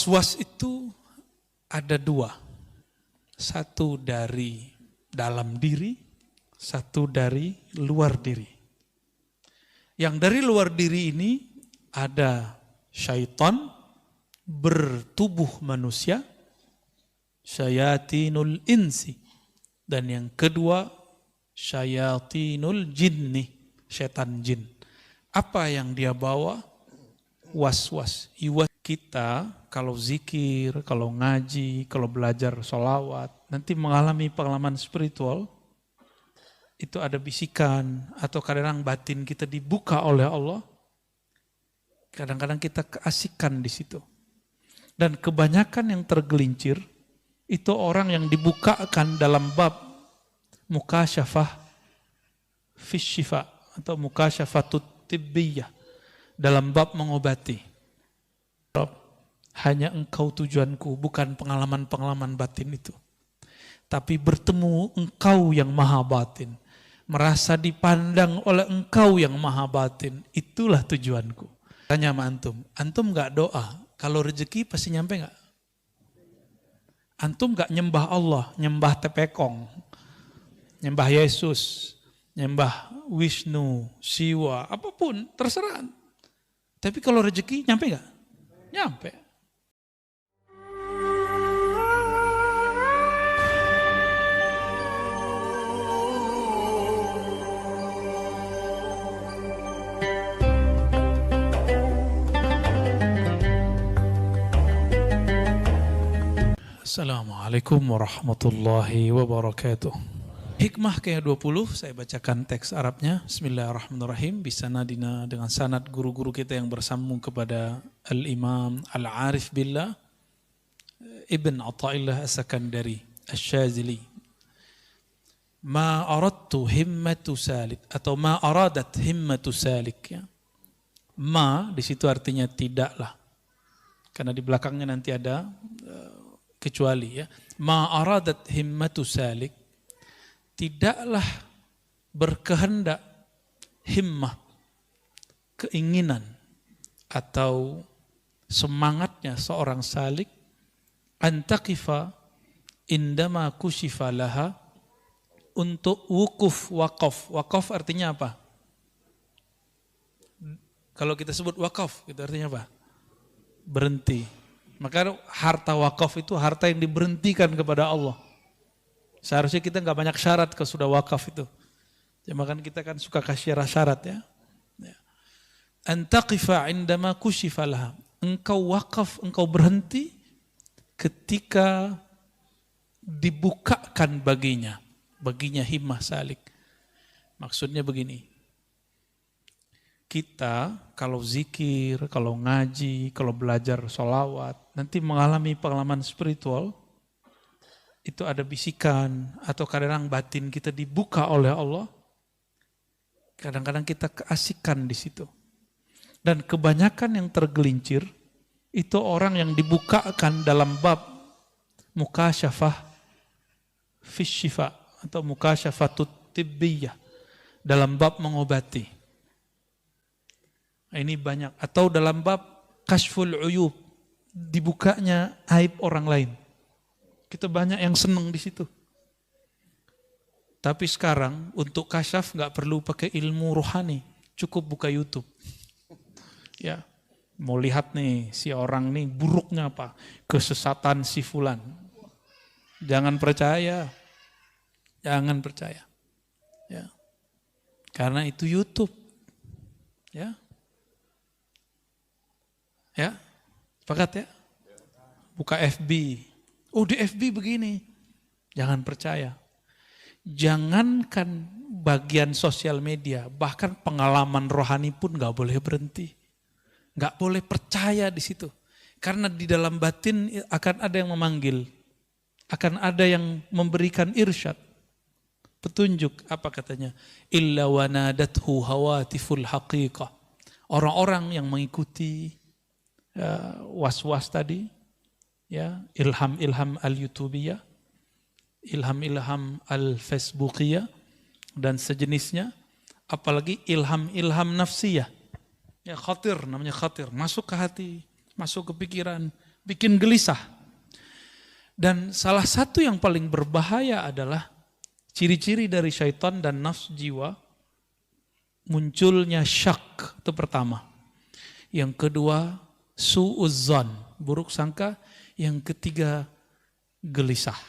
Was-was itu ada dua. Satu dari dalam diri, satu dari luar diri. Yang dari luar diri ini ada syaitan bertubuh manusia, syayatinul insi. Dan yang kedua, syayatinul jinni, setan jin. Apa yang dia bawa? Was-was. Kita kalau zikir, kalau ngaji, kalau belajar sholawat, nanti mengalami pengalaman spiritual, itu ada bisikan atau kadang batin kita dibuka oleh Allah. Kadang-kadang kita keasikan di situ. Dan kebanyakan yang tergelincir, itu orang yang dibukakan dalam bab mukasyafah fisyifa atau mukasyafatut tibbiyah, dalam bab mengobati. Hanya engkau tujuanku, bukan pengalaman-pengalaman batin itu. Tapi bertemu engkau yang maha batin. Merasa dipandang oleh engkau yang maha batin. Itulah tujuanku. Tanya sama antum gak doa? Kalau rezeki pasti nyampe gak? Antum gak nyembah Allah, nyembah tepekong, nyembah Yesus, nyembah Wisnu, Siwa, apapun, terserah. Tapi kalau rezeki nyampe gak? Nyampe. Assalamualaikum warahmatullahi wabarakatuh. Hikmah ke-20, saya bacakan teks Arabnya. Bismillahirrahmanirrahim. Bisanadina, dengan sanad guru-guru kita yang bersambung kepada Al-Imam Al-Arif Billah Ibn Atta'illah As-Sakandari Asy-Syazili. Ma aradtu himmatu salik, atau ma aradat himmatu salik, ya. Ma di situ artinya tidaklah. Karena di belakangnya nanti ada kecuali, ya. Ma aradat himmatu salik, tidaklah berkehendak himmah, keinginan atau semangatnya seorang salik, antaqifa indama kushifa laha, untuk wukuf, wakaf. Wakaf artinya apa? Kalau kita sebut wakaf, itu artinya apa? Berhenti. Maka harta wakaf itu harta yang diberhentikan kepada Allah. Seharusnya kita nggak banyak syarat kalau sudah wakaf itu. Ya, makanya kita kan suka kasih syarat, ya. Antaqifa indama kushifa laha. Engkau wakaf, engkau berhenti ketika dibukakan baginya himmah salik. Maksudnya begini. Kita kalau zikir, kalau ngaji, kalau belajar sholawat, nanti mengalami pengalaman spiritual, itu ada bisikan atau kadang batin kita dibuka oleh Allah. Kadang-kadang kita keasikan di situ. Dan kebanyakan yang tergelincir, itu orang yang dibukakan dalam bab mukasyafah fisyifa atau mukasyafatut tibbiyah, dalam bab mengobati. Ini banyak. Atau dalam bab kashful uyub, dibukanya aib orang lain. Kita banyak yang senang di situ. Tapi sekarang untuk kasyaf nggak perlu pakai ilmu rohani, cukup buka YouTube. Ya, mau lihat nih si orang nih buruknya apa, kesesatan si fulan. Jangan percaya, jangan percaya. Ya, karena itu YouTube. Ya. Ya, sepakat ya? Buka FB. Oh, di FB begini. Jangan percaya. Jangankan bagian sosial media, bahkan pengalaman rohani pun gak boleh berhenti. Gak boleh percaya di situ. Karena di dalam batin akan ada yang memanggil. Akan ada yang memberikan irsyad. Petunjuk, apa katanya? Illa wanadathu hawatiful haqiqah. Orang-orang yang mengikuti was-was tadi, ya, ilham-ilham al-YouTubiyah, ilham-ilham al-Facebookiyah dan sejenisnya, apalagi ilham-ilham nafsiyah. Ya, khatir, namanya khatir, masuk ke hati, masuk ke pikiran, bikin gelisah. Dan salah satu yang paling berbahaya adalah ciri-ciri dari syaitan dan nafsu jiwa, munculnya syak, itu pertama. Yang kedua, su'uzzan, buruk sangka. Yang ketiga, gelisah.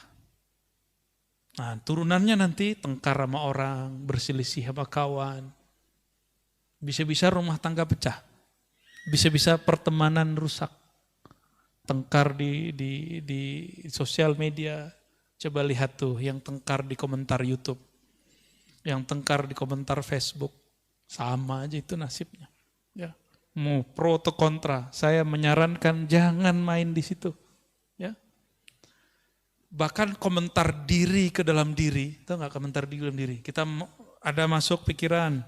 Nah, turunannya nanti tengkar sama orang, berselisih sama kawan. Bisa-bisa rumah tangga pecah. Bisa-bisa pertemanan rusak. Tengkar di sosial media. Coba lihat tuh yang tengkar di komentar YouTube. Yang tengkar di komentar Facebook. Sama aja itu nasibnya. Ya. Mau pro atau kontra, saya menyarankan jangan main di situ. Ya. Bahkan komentar diri ke dalam diri, tahu nggak komentar di dalam diri? Kita ada masuk pikiran,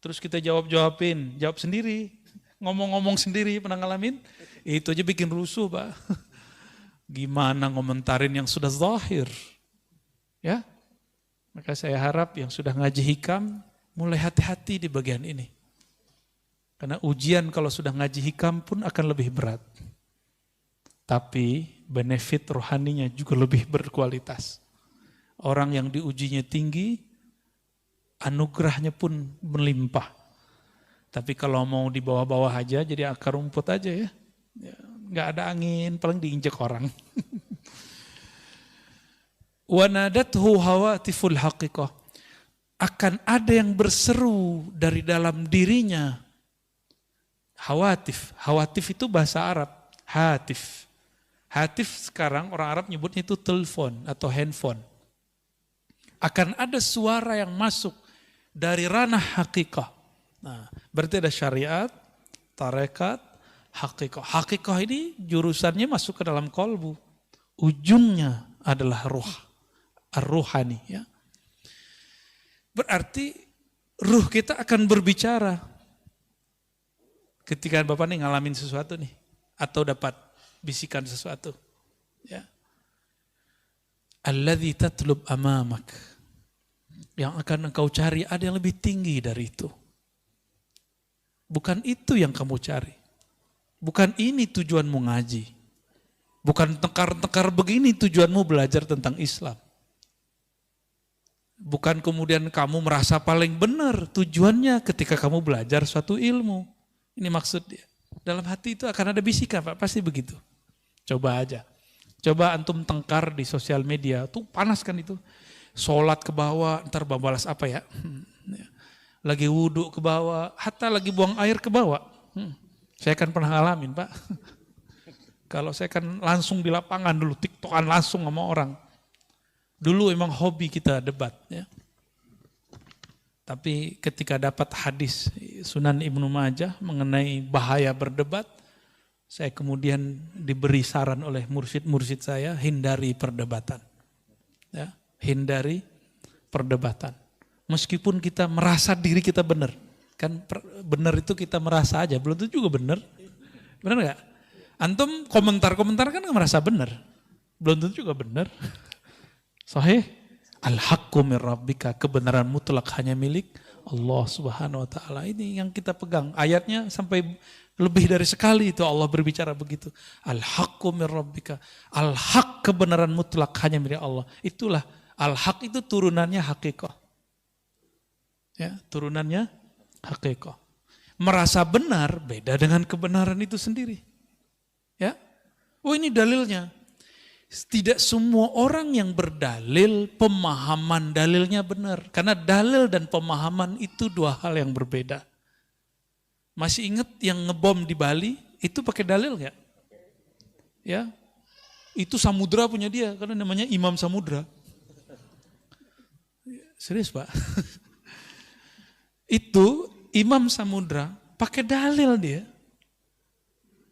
terus kita jawab-jawabin, jawab sendiri, ngomong-ngomong sendiri, pernah ngalamin? Itu aja bikin rusuh, Pak. Gimana ngomentarin yang sudah zahir? Ya, maka saya harap yang sudah ngaji hikam, mulai hati-hati di bagian ini. Karena ujian kalau sudah ngaji hikam pun akan lebih berat. Tapi benefit rohaninya juga lebih berkualitas. Orang yang diujinya tinggi, anugerahnya pun melimpah. Tapi kalau mau di bawah-bawah aja, jadi akar rumput aja ya. Nggak ada angin, paling diinjek orang. Wanadathu hawatiful haqiqah. Akan ada yang berseru dari dalam dirinya. Hawatif. Hawatif itu bahasa Arab. Hatif. Hatif sekarang orang Arab nyebutnya itu telepon atau handphone. Akan ada suara yang masuk dari ranah hakikah. Nah, berarti ada syariat, tarekat, hakikah. Hakikah ini jurusannya masuk ke dalam kolbu. Ujungnya adalah ruh. Ar-ruhani. Ya. Berarti ruh kita akan berbicara. Ketika Bapak nih ngalamin sesuatu nih, atau dapat bisikan sesuatu. Ya. Alladzi tatlub amamak. Yang akan engkau cari ada yang lebih tinggi dari itu. Bukan itu yang kamu cari. Bukan ini tujuanmu ngaji. Bukan tekar-tekar begini tujuanmu belajar tentang Islam. Bukan kemudian kamu merasa paling benar tujuannya ketika kamu belajar suatu ilmu. Ini maksud dia. Dalam hati itu akan ada bisikan, Pak. Pasti begitu. Coba aja. Coba antum tengkar di sosial media. Tuh panas kan itu. Sholat ke bawah, ntar balas apa ya. Lagi wudhu ke bawah, hatta lagi buang air ke bawah. Saya kan pernah ngalamin, Pak. Kalau saya kan langsung di lapangan dulu, tiktokan langsung sama orang. Dulu emang hobi kita debat. Ya. Tapi ketika dapat hadis Sunan Ibnu Majah mengenai bahaya berdebat, saya kemudian diberi saran oleh mursyid-mursyid saya, hindari perdebatan. Ya, hindari perdebatan. Meskipun kita merasa diri kita benar. Kan benar itu kita merasa aja, belum tentu juga benar. Benar gak? Antum komentar-komentar kan merasa benar. Belum tentu juga benar. Sahih? Al-haqqu min rabbika, kebenaran mutlak hanya milik Allah Subhanahu wa taala. Ini yang kita pegang. Ayatnya sampai lebih dari sekali itu Allah berbicara begitu. Al-haqqu min rabbika. Al-haq, kebenaran mutlak hanya milik Allah. Itulah al-haq, itu turunannya hakikah. Ya, turunannya hakikah. Merasa benar beda dengan kebenaran itu sendiri. Ya. Oh, ini dalilnya. Tidak semua orang yang berdalil, pemahaman dalilnya benar. Karena dalil dan pemahaman itu dua hal yang berbeda. Masih ingat yang ngebom di Bali, itu pakai dalil nggak? Ya, itu samudra punya dia, karena namanya Imam Samudra. Serius, Pak? Itu Imam Samudra pakai dalil dia.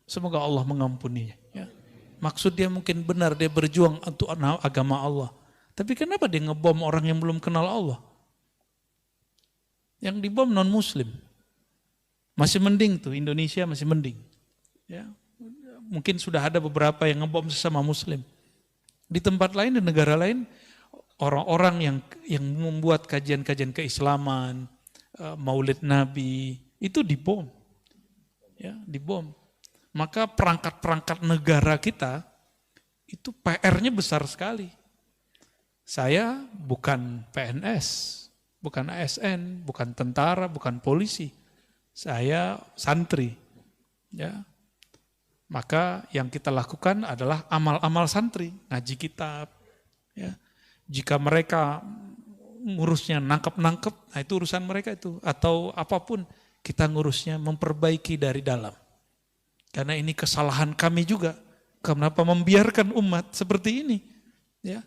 Semoga Allah mengampuninya. Ya. Maksud dia mungkin benar, dia berjuang untuk agama Allah. Tapi kenapa dia ngebom orang yang belum kenal Allah? Yang dibom non-muslim. Masih mending tuh, Indonesia masih mending. Ya. Mungkin sudah ada beberapa yang ngebom sesama muslim. Di tempat lain, di negara lain, orang-orang yang membuat kajian-kajian keislaman, maulid Nabi, itu dibom. Ya, dibom. Maka perangkat-perangkat negara kita itu PR-nya besar sekali. Saya bukan PNS, bukan ASN, bukan tentara, bukan polisi. Saya santri. Ya. Maka yang kita lakukan adalah amal-amal santri, ngaji kitab. Ya. Jika mereka ngurusnya nangkep-nangkep, nah itu urusan mereka itu. Atau apapun, kita ngurusnya memperbaiki dari dalam. Karena ini kesalahan kami juga. Kenapa membiarkan umat seperti ini? Ya.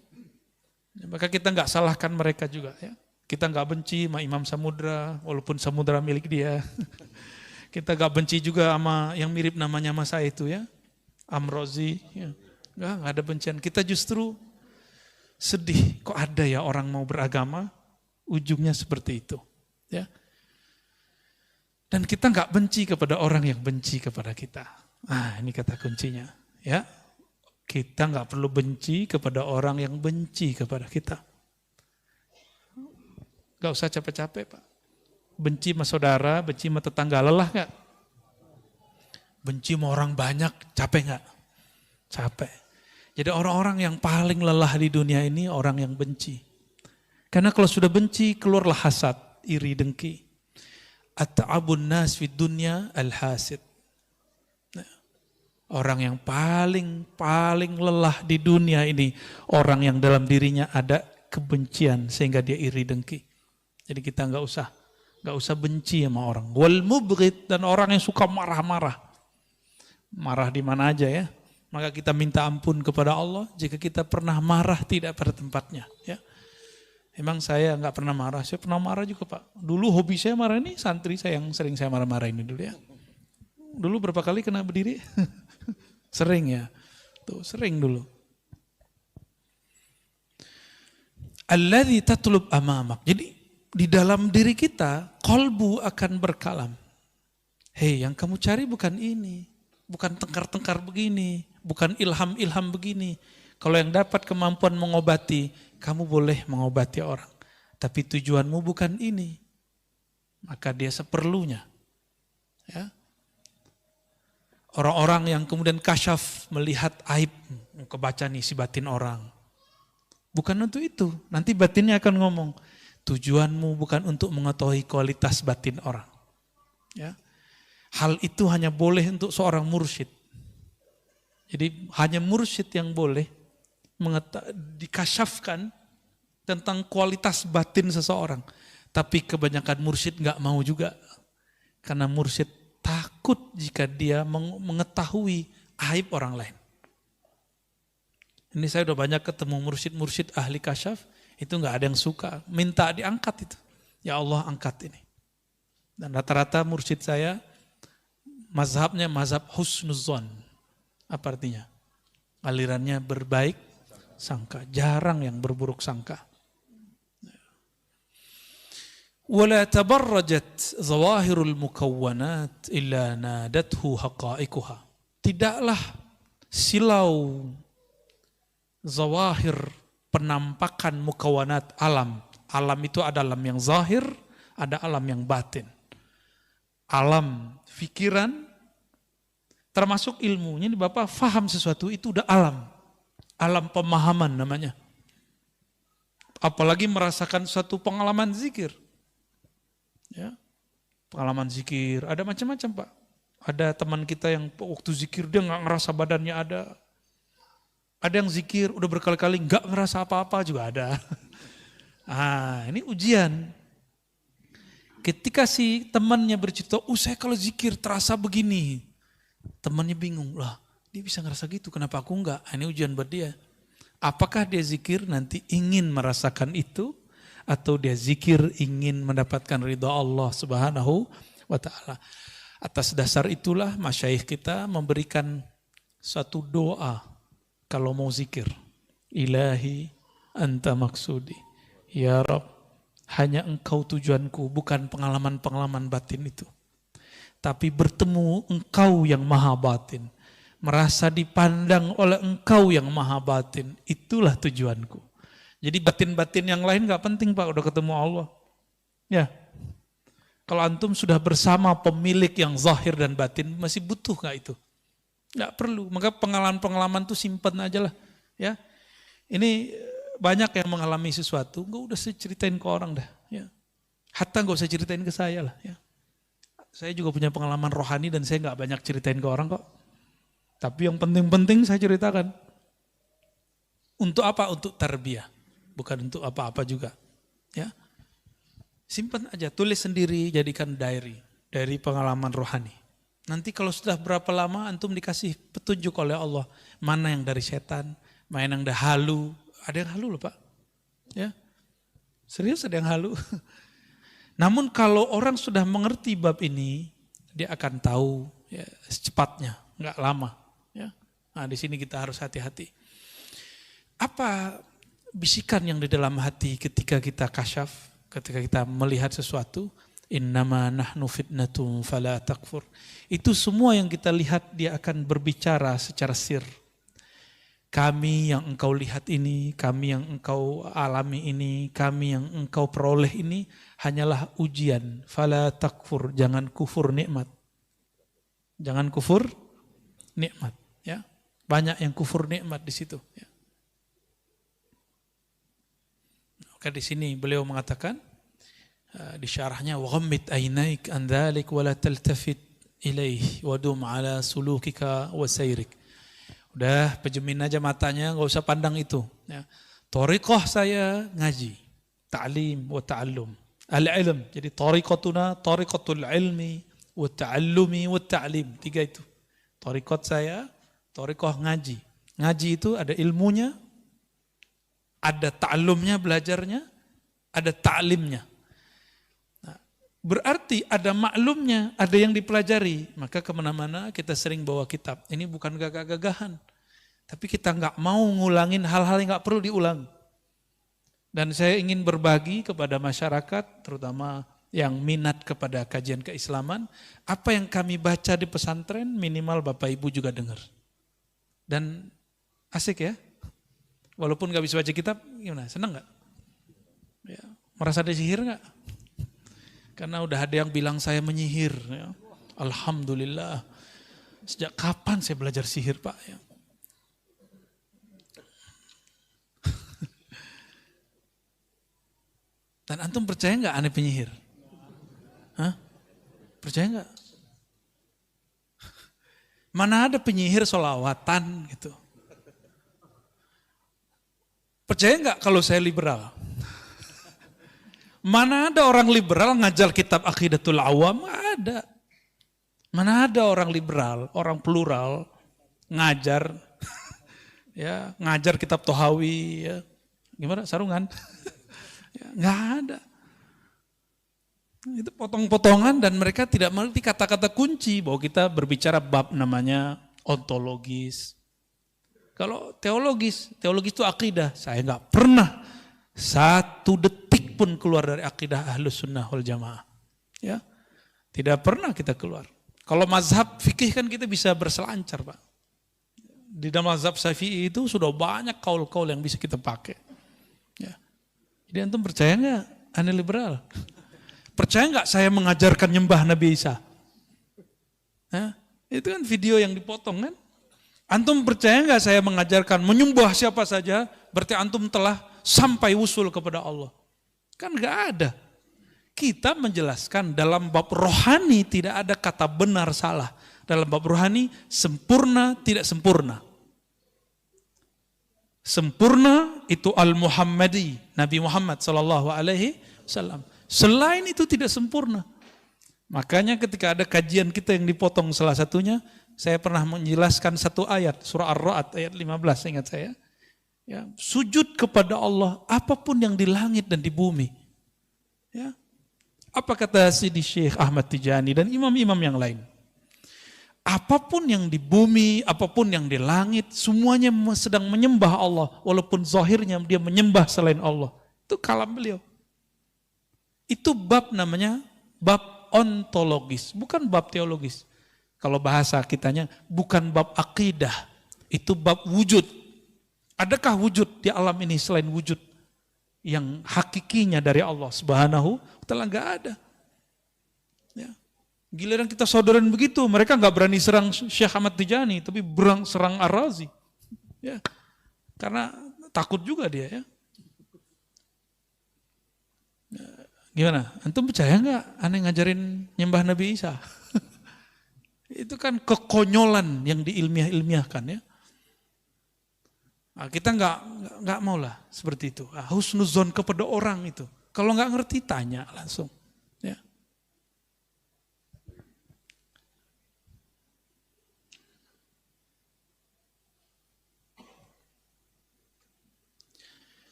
Maka kita nggak salahkan mereka juga. Ya. Kita nggak benci sama Imam Samudra, walaupun Samudra milik dia. Kita nggak benci juga sama yang mirip namanya sama saya itu ya, Amrozi. Ya. Nggak ada bencian. Kita justru sedih. Kok ada ya orang mau beragama, ujungnya seperti itu. Ya. Dan kita nggak benci kepada orang yang benci kepada kita. Ah, ini kata kuncinya. Ya, kita nggak perlu benci kepada orang yang benci kepada kita. Nggak usah capek-capek, Pak. Benci sama saudara, benci sama tetangga, lelah nggak? Benci sama orang banyak, capek nggak? Capek. Jadi orang-orang yang paling lelah di dunia ini orang yang benci. Karena kalau sudah benci, keluarlah hasad, iri, dengki. At-ta'abun nas fid dunya al-hasid. Orang yang paling lelah di dunia ini orang yang dalam dirinya ada kebencian sehingga dia iri dengki. Jadi kita nggak usah benci sama orang. Wal mubghid, dan orang yang suka marah-marah. Marah di mana aja ya. Maka kita minta ampun kepada Allah jika kita pernah marah tidak pada tempatnya, ya. Emang saya nggak pernah marah, saya pernah marah juga Pak. Dulu hobi saya marah, ini santri saya yang sering saya marah-marah ini dulu ya. Dulu berapa kali kena berdiri? Sering ya, tuh sering dulu. Alladzi tatlub amamak. Jadi di dalam diri kita, qalbu akan berkalam. Hei, yang kamu cari bukan ini, bukan tengkar-tengkar begini, bukan ilham-ilham begini. Kalau yang dapat kemampuan mengobati, kamu boleh mengobati orang. Tapi tujuanmu bukan ini. Maka dia seperlunya. Ya. Orang-orang yang kemudian kasyaf melihat aib, kebaca nih si batin orang. Bukan untuk itu. Nanti batinnya akan ngomong, tujuanmu bukan untuk mengetahui kualitas batin orang. Ya. Hal itu hanya boleh untuk seorang mursyid. Jadi hanya mursyid yang boleh dikasyafkan tentang kualitas batin seseorang. Tapi kebanyakan mursyid nggak mau juga. Karena mursyid takut jika dia mengetahui aib orang lain. Ini saya udah banyak ketemu mursyid-mursyid ahli kasyaf, itu nggak ada yang suka. Minta diangkat itu. Ya Allah angkat ini. Dan rata-rata mursyid saya, mazhabnya mazhab husnuzon. Apa artinya? Alirannya berbaik sangka, jarang yang berburuk sangka. Wala tabarrajat zawahirul mukawwanat illa nadathu haqa'iquha. Tidaklah silau zawahir penampakan mukawwanat alam. Alam itu ada alam yang zahir, ada alam yang batin. Alam fikiran termasuk ilmunya, ini Bapak faham sesuatu itu udah alam. Alam pemahaman namanya. Apalagi merasakan suatu pengalaman zikir. Ya. Pengalaman zikir, ada macam-macam Pak. Ada teman kita yang waktu zikir dia nggak ngerasa badannya ada. Ada yang zikir udah berkali-kali nggak ngerasa apa-apa juga ada. Ah, ini ujian. Ketika si temannya bercerita, saya kalau zikir terasa begini. Temannya bingung, lah dia bisa ngerasa gitu, kenapa aku enggak? Ini ujian buat dia. Apakah dia zikir nanti ingin merasakan itu? Atau dia zikir ingin mendapatkan ridha Allah Subhanahu wa ta'ala. Atas dasar itulah masyayikh kita memberikan satu doa kalau mau zikir. Ilahi anta maksudi. Ya Rabb, hanya engkau tujuanku, bukan pengalaman-pengalaman batin itu. Tapi bertemu engkau yang maha batin. Merasa dipandang oleh engkau yang maha batin. Itulah tujuanku. Jadi batin-batin yang lain gak penting Pak, udah ketemu Allah. Ya. Kalau antum sudah bersama pemilik yang zahir dan batin, masih butuh gak itu? Nggak perlu. Maka pengalaman-pengalaman tuh simpen aja lah. Ya. Ini banyak yang mengalami sesuatu, nggak udah saya ceritain ke orang dah. Ya. Hatta nggak usah ceritain ke saya lah. Ya. Saya juga punya pengalaman rohani dan saya nggak banyak ceritain ke orang kok. Tapi yang penting-penting saya ceritakan. Untuk apa? Untuk tarbiyah. Bukan untuk apa-apa juga. Ya. Simpan aja, tulis sendiri, jadikan diary. Dari pengalaman rohani. Nanti kalau sudah berapa lama antum dikasih petunjuk oleh Allah. Mana yang dari setan, mana yang dah halu. Ada yang halu loh Pak. Ya. Serius ada yang halu. Namun kalau orang sudah mengerti bab ini, dia akan tahu ya, secepatnya, nggak lama. Ya. Nah di sini kita harus hati-hati. Apa bisikan yang di dalam hati ketika kita kasyaf, ketika kita melihat sesuatu? Innama nahnu fitnatum fala takfur. Itu semua yang kita lihat dia akan berbicara secara sir. Kami yang engkau lihat ini, kami yang engkau alami ini, kami yang engkau peroleh ini hanyalah ujian. Fala takfur, jangan kufur nikmat. Jangan kufur nikmat. Ya, banyak yang kufur nikmat di situ. Ya. Maka di sini beliau mengatakan di syarahnya waghammid aynaik an dzalik wa la taltafit ilaih wa dum ala sulukika wa sayrik. Udah pejemin aja matanya, enggak usah pandang itu ya. Thariqah saya ngaji, ta'lim wa ta'allum. Al-ilm. Jadi thariqatuna thariqatul ilmi wa ta'allumi wa ta'lim. Tiga itu. Thariqat saya, thariqah ngaji. Ngaji itu ada ilmunya, ada ta'allumnya, belajarnya, ada ta'limnya. Berarti ada maklumnya, ada yang dipelajari. Maka kemana-mana kita sering bawa kitab. Ini bukan gagah-gagahan. Tapi kita nggak mau ngulangin hal-hal yang nggak perlu diulang. Dan saya ingin berbagi kepada masyarakat, terutama yang minat kepada kajian keislaman, apa yang kami baca di pesantren minimal Bapak Ibu juga dengar. Dan asik ya. Walaupun nggak bisa baca kitab, gimana? Senang nggak? Ya, merasa disihir nggak? Karena udah ada yang bilang saya menyihir. Ya. Alhamdulillah. Sejak kapan saya belajar sihir Pak? Ya. Dan antum percaya nggak aneh penyihir? Hah? Percaya nggak? Mana ada penyihir sholawatan gitu? Percaya nggak kalau saya liberal? Mana ada orang liberal ngajar kitab Aqidatul Awam? Ada. Mana ada orang liberal, orang plural ngajar ya, ngajar kitab Tohawi ya. Gimana sarungan? Ya, nggak ada. Itu potong-potongan dan mereka tidak mengerti kata-kata kunci bahwa kita berbicara bab namanya ontologis. Kalau teologis itu akidah. Saya nggak pernah satu detik pun keluar dari akidah Ahlus Sunnah wal Jamaah. Ya, tidak pernah kita keluar. Kalau mazhab fikih kan kita bisa berselancar Pak. Di dalam mazhab Syafi'i itu sudah banyak kaul-kaul yang bisa kita pakai. Ya. Jadi antum percaya nggak aneh liberal? Percaya nggak saya mengajarkan nyembah Nabi Isa? Nah, itu kan video yang dipotong kan? Antum percaya nggak saya mengajarkan menyembah siapa saja? Berarti antum telah sampai usul kepada Allah. Kan nggak ada. Kita menjelaskan dalam bab rohani tidak ada kata benar salah. Dalam bab rohani sempurna tidak sempurna. Sempurna itu al-Muhammadi, Nabi Muhammad SAW. Selain itu tidak sempurna. Makanya ketika ada kajian kita yang dipotong salah satunya, saya pernah menjelaskan satu ayat, surah Ar-Ra'd ayat 15 ingat saya. Ya, sujud kepada Allah apapun yang di langit dan di bumi. Ya. Apa kata Sidi Syekh Ahmad Tijani dan imam-imam yang lain? Apapun yang di bumi, apapun yang di langit, semuanya sedang menyembah Allah. Walaupun zahirnya dia menyembah selain Allah. Itu kalam beliau. Itu bab namanya bab ontologis, bukan bab teologis. Kalau bahasa kitanya bukan bab akidah, itu bab wujud. Adakah wujud di alam ini selain wujud yang hakikinya dari Allah Subhanahu wa Ta'ala? Enggak ada. Ya. Giliran kita saudaraan begitu, mereka nggak berani serang Syekh Ahmad Tijani, tapi berang serang Ar-Razi. Ya, karena takut juga dia ya. Gimana? Antum percaya nggak aneh ngajarin nyembah Nabi Isa? Itu kan kekonyolan yang diilmiah-ilmiahkan ya. Nah, kita nggak mau lah seperti itu. Husnuzon kepada orang itu. Kalau nggak ngerti tanya langsung. Ya.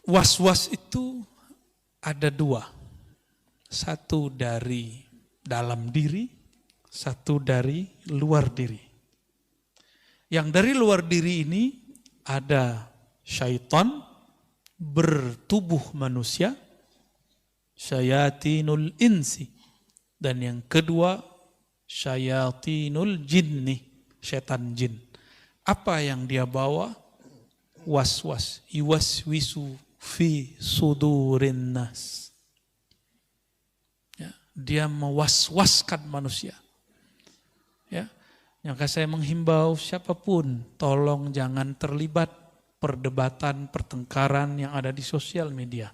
Was-was itu ada dua. Satu dari dalam diri, satu dari luar diri. Yang dari luar diri ini ada syaitan bertubuh manusia, syayatinul insi. Dan yang kedua, syayatinul jinni, setan jin. Apa yang dia bawa? Was-was, yuwaswisu fi sudurin nas. Ya, dia mewas-waskan manusia. Ya, maka saya menghimbau siapapun, tolong jangan terlibat perdebatan, pertengkaran yang ada di sosial media.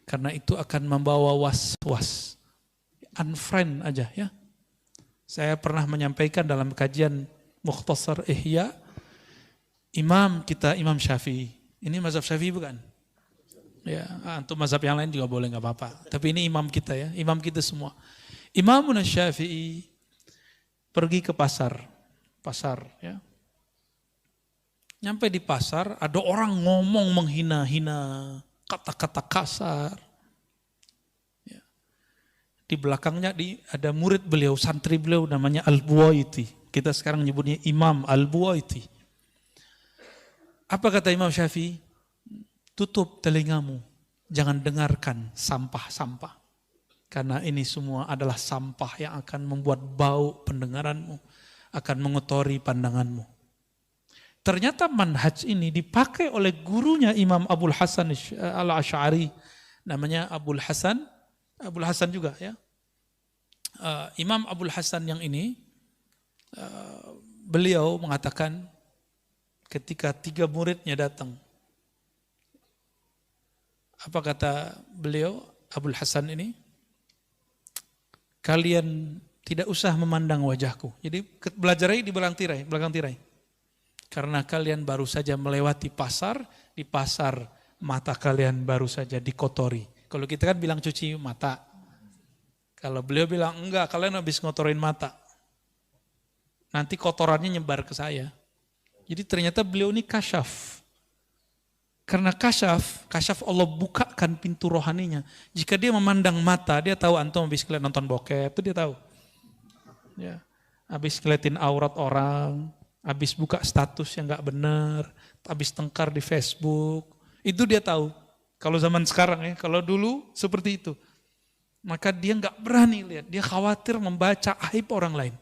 Karena itu akan membawa was-was. Unfriend aja ya. Saya pernah menyampaikan dalam kajian Mukhtasar Ihya, imam kita Imam Syafi'i. Ini mazhab Syafi'i bukan? Ya, untuk mazhab yang lain juga boleh nggak apa-apa. Tapi ini imam kita ya, imam kita semua. Imam Syafi'i pergi ke pasar ya. Nyampe di pasar, ada orang ngomong menghina-hina, kata-kata kasar. Ya. Di belakangnya ada murid beliau, santri beliau namanya Al-Buwaiti. Kita sekarang nyebutnya Imam Al-Buwaiti. Apa kata Imam Syafi'i? Tutup telingamu, jangan dengarkan sampah-sampah. Karena ini semua adalah sampah yang akan membuat bau pendengaranmu, akan mengotori pandanganmu. Ternyata manhaj ini dipakai oleh gurunya Imam Abul Hasan Al-Asy'ari, namanya Abul Hasan juga ya. Imam Abul Hasan yang ini, beliau mengatakan ketika 3 muridnya datang, apa kata beliau, Abul Hasan ini? Kalian tidak usah memandang wajahku. Jadi belajarnya di belakang tirai. Karena kalian baru saja melewati pasar, di pasar mata kalian baru saja dikotori. Kalau kita kan bilang cuci mata. Kalau beliau bilang enggak, kalian habis ngotorin mata. Nanti kotorannya nyebar ke saya. Jadi ternyata beliau ini kasyaf. Karena kasyaf Allah bukakan pintu rohaninya. Jika dia memandang mata, dia tahu antum habis kalian nonton bokep, itu dia tahu. Ya, habis ngeliatin aurat orang, habis buka status yang nggak benar, habis tengkar di Facebook, itu dia tahu. Kalau zaman sekarang ya, kalau dulu seperti itu. Maka dia nggak berani lihat, dia khawatir membaca aib orang lain.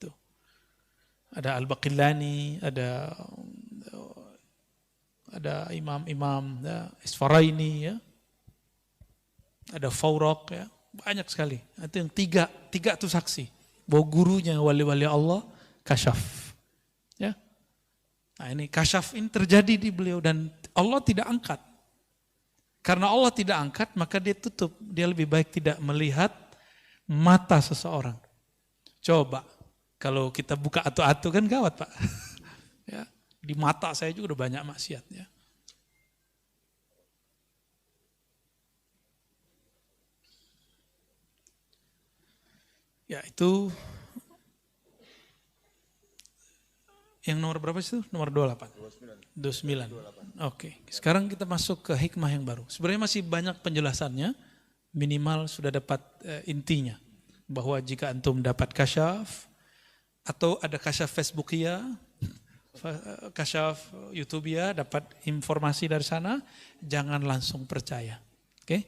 Tuh. Ada Al-Baqillani, ada imam-imam ya, Isfaraini ya. Ada Fawraq ya, banyak sekali. Itu yang tiga itu saksi. Bahwa gurunya wali-wali Allah kasyaf. Ya. Nah ini kasyaf ini terjadi di beliau dan Allah tidak angkat. Karena Allah tidak angkat maka dia tutup. Dia lebih baik tidak melihat mata seseorang. Coba kalau kita buka atu-atu kan gawat Pak. Ya. Di mata saya juga udah banyak maksiat ya. Ya itu yang nomor berapa sih itu? Nomor 28? 29. Oke, sekarang kita masuk ke hikmah yang baru. Sebenarnya masih banyak penjelasannya, minimal sudah dapat intinya. Bahwa jika antum dapat kasyaf, atau ada kasyaf Facebookia, kasyaf YouTubea, dapat informasi dari sana, jangan langsung percaya. Oke?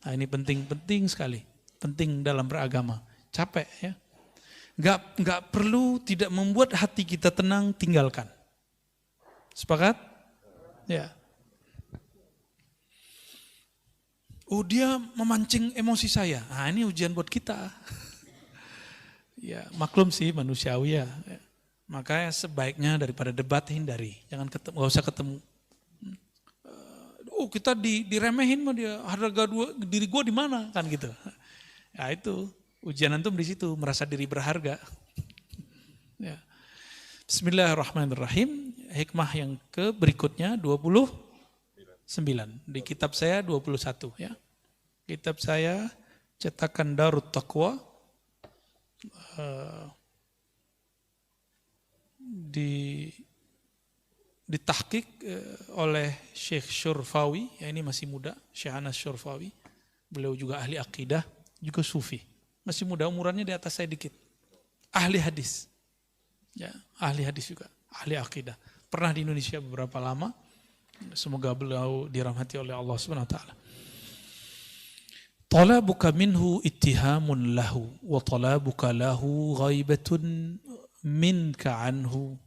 Nah ini penting sekali, penting dalam beragama. Capek ya. Enggak perlu, tidak membuat hati kita tenang, tinggalkan. Sepakat? Ya. Oh dia memancing emosi saya. Nah ini ujian buat kita. Ya maklum sih manusiawi ya. Makanya sebaiknya daripada debat hindari. Jangan ketemu, gak usah ketemu. Oh kita diremehin mah dia, harga diri gue di mana kan gitu. Ya itu ujian antum di situ, merasa diri berharga. Ya. Bismillahirrahmanirrahim. Hikmah yang berikutnya 29. Di kitab saya 21 ya. Kitab saya cetakan Darut Taqwa ditahqiq oleh Syekh Syurfawi, ya ini masih muda, Syekh Anas Syurfawi. Beliau juga ahli akidah, juga sufi. Masih muda, umurannya di atas saya dikit. Ahli hadis. Ya, ahli hadis juga, ahli akidah. Pernah di Indonesia beberapa lama. Semoga beliau dirahmati oleh Allah Subhanahu wa taala. Talabuka minhu ittihamun lahu wa talabuka lahu ghaibatun minka anhu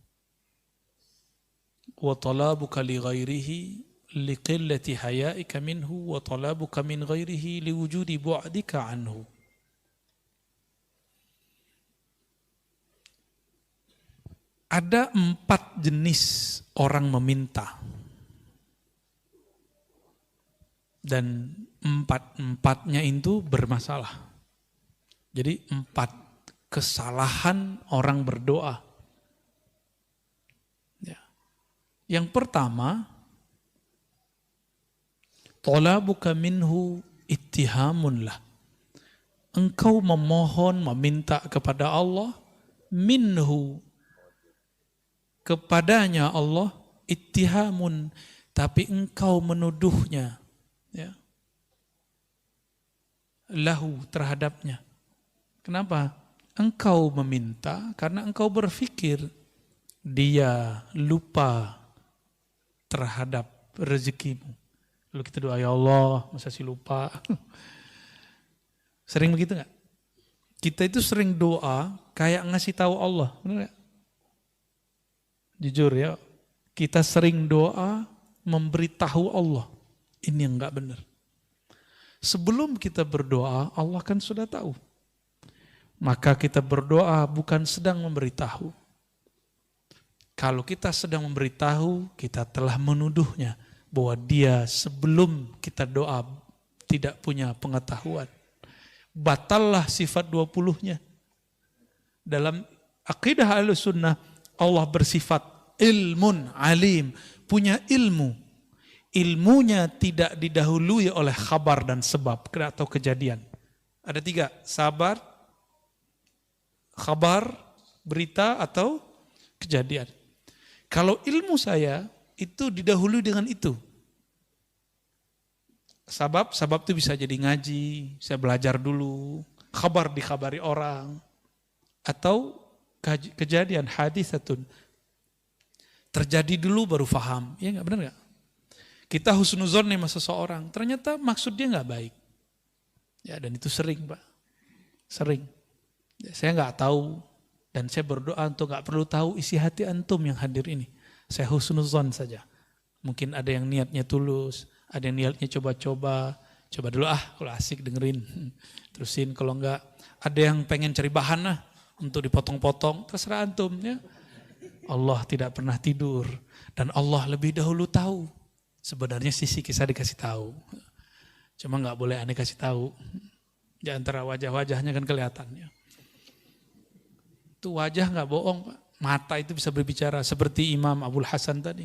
wa talabuka li ghairihi liqillati haya'ika minhu wa talabuka min ghairihi liwujudi bu'dika anhu. Ada 4 jenis orang meminta. Dan 4-4-nya itu bermasalah. Jadi 4 kesalahan orang berdoa. Ya. Yang pertama, talabuka minhu ittihamun lah. Engkau memohon, meminta kepada Allah, minhu, kepadanya Allah, ittihamun, tapi engkau menuduhnya, ya, lahu, terhadapnya. Kenapa? Engkau meminta karena engkau berpikir dia lupa terhadap rezekimu. Lalu kita doa, ya Allah, masa sih lupa? Sering begitu nggak? Kita itu sering doa kayak ngasih tahu Allah, benar nggak? Jujur ya, kita sering doa memberitahu Allah. Ini yang enggak benar. Sebelum kita berdoa, Allah kan sudah tahu. Maka kita berdoa bukan sedang memberitahu. Kalau kita sedang memberitahu, kita telah menuduhnya bahwa dia sebelum kita doa tidak punya pengetahuan. Batallah sifat 20-nya. Dalam akidah Ahlussunnah, Allah bersifat ilmun alim, punya ilmu. Ilmunya tidak didahului oleh khabar dan sebab atau kejadian. Ada 3, sabar, khabar, berita atau kejadian. Kalau ilmu saya itu didahului dengan itu. Sabab itu bisa jadi ngaji, saya belajar dulu, khabar dikhabari orang, atau kejadian hadisatun terjadi dulu baru faham, ya nggak, benar nggak? Kita husnuzon nih sama seseorang, ternyata maksud dia nggak baik, ya, dan itu sering Pak, sering. Ya, saya nggak tahu dan saya berdoa untuk nggak perlu tahu isi hati antum yang hadir ini. Saya husnuzon saja. Mungkin ada yang niatnya tulus, ada yang niatnya coba dulu kalau asik dengerin, terusin kalau enggak. Ada yang pengen cari bahan lah untuk dipotong-potong, terserah antum ya. Allah tidak pernah tidur dan Allah lebih dahulu tahu. Sebenarnya sisi kisah dikasih tahu. Cuma nggak boleh aneh kasih tahu. Di antara wajah-wajahnya kan kelihatan ya. Itu wajah nggak bohong Pak. Mata itu bisa berbicara seperti Imam Abul Hasan tadi.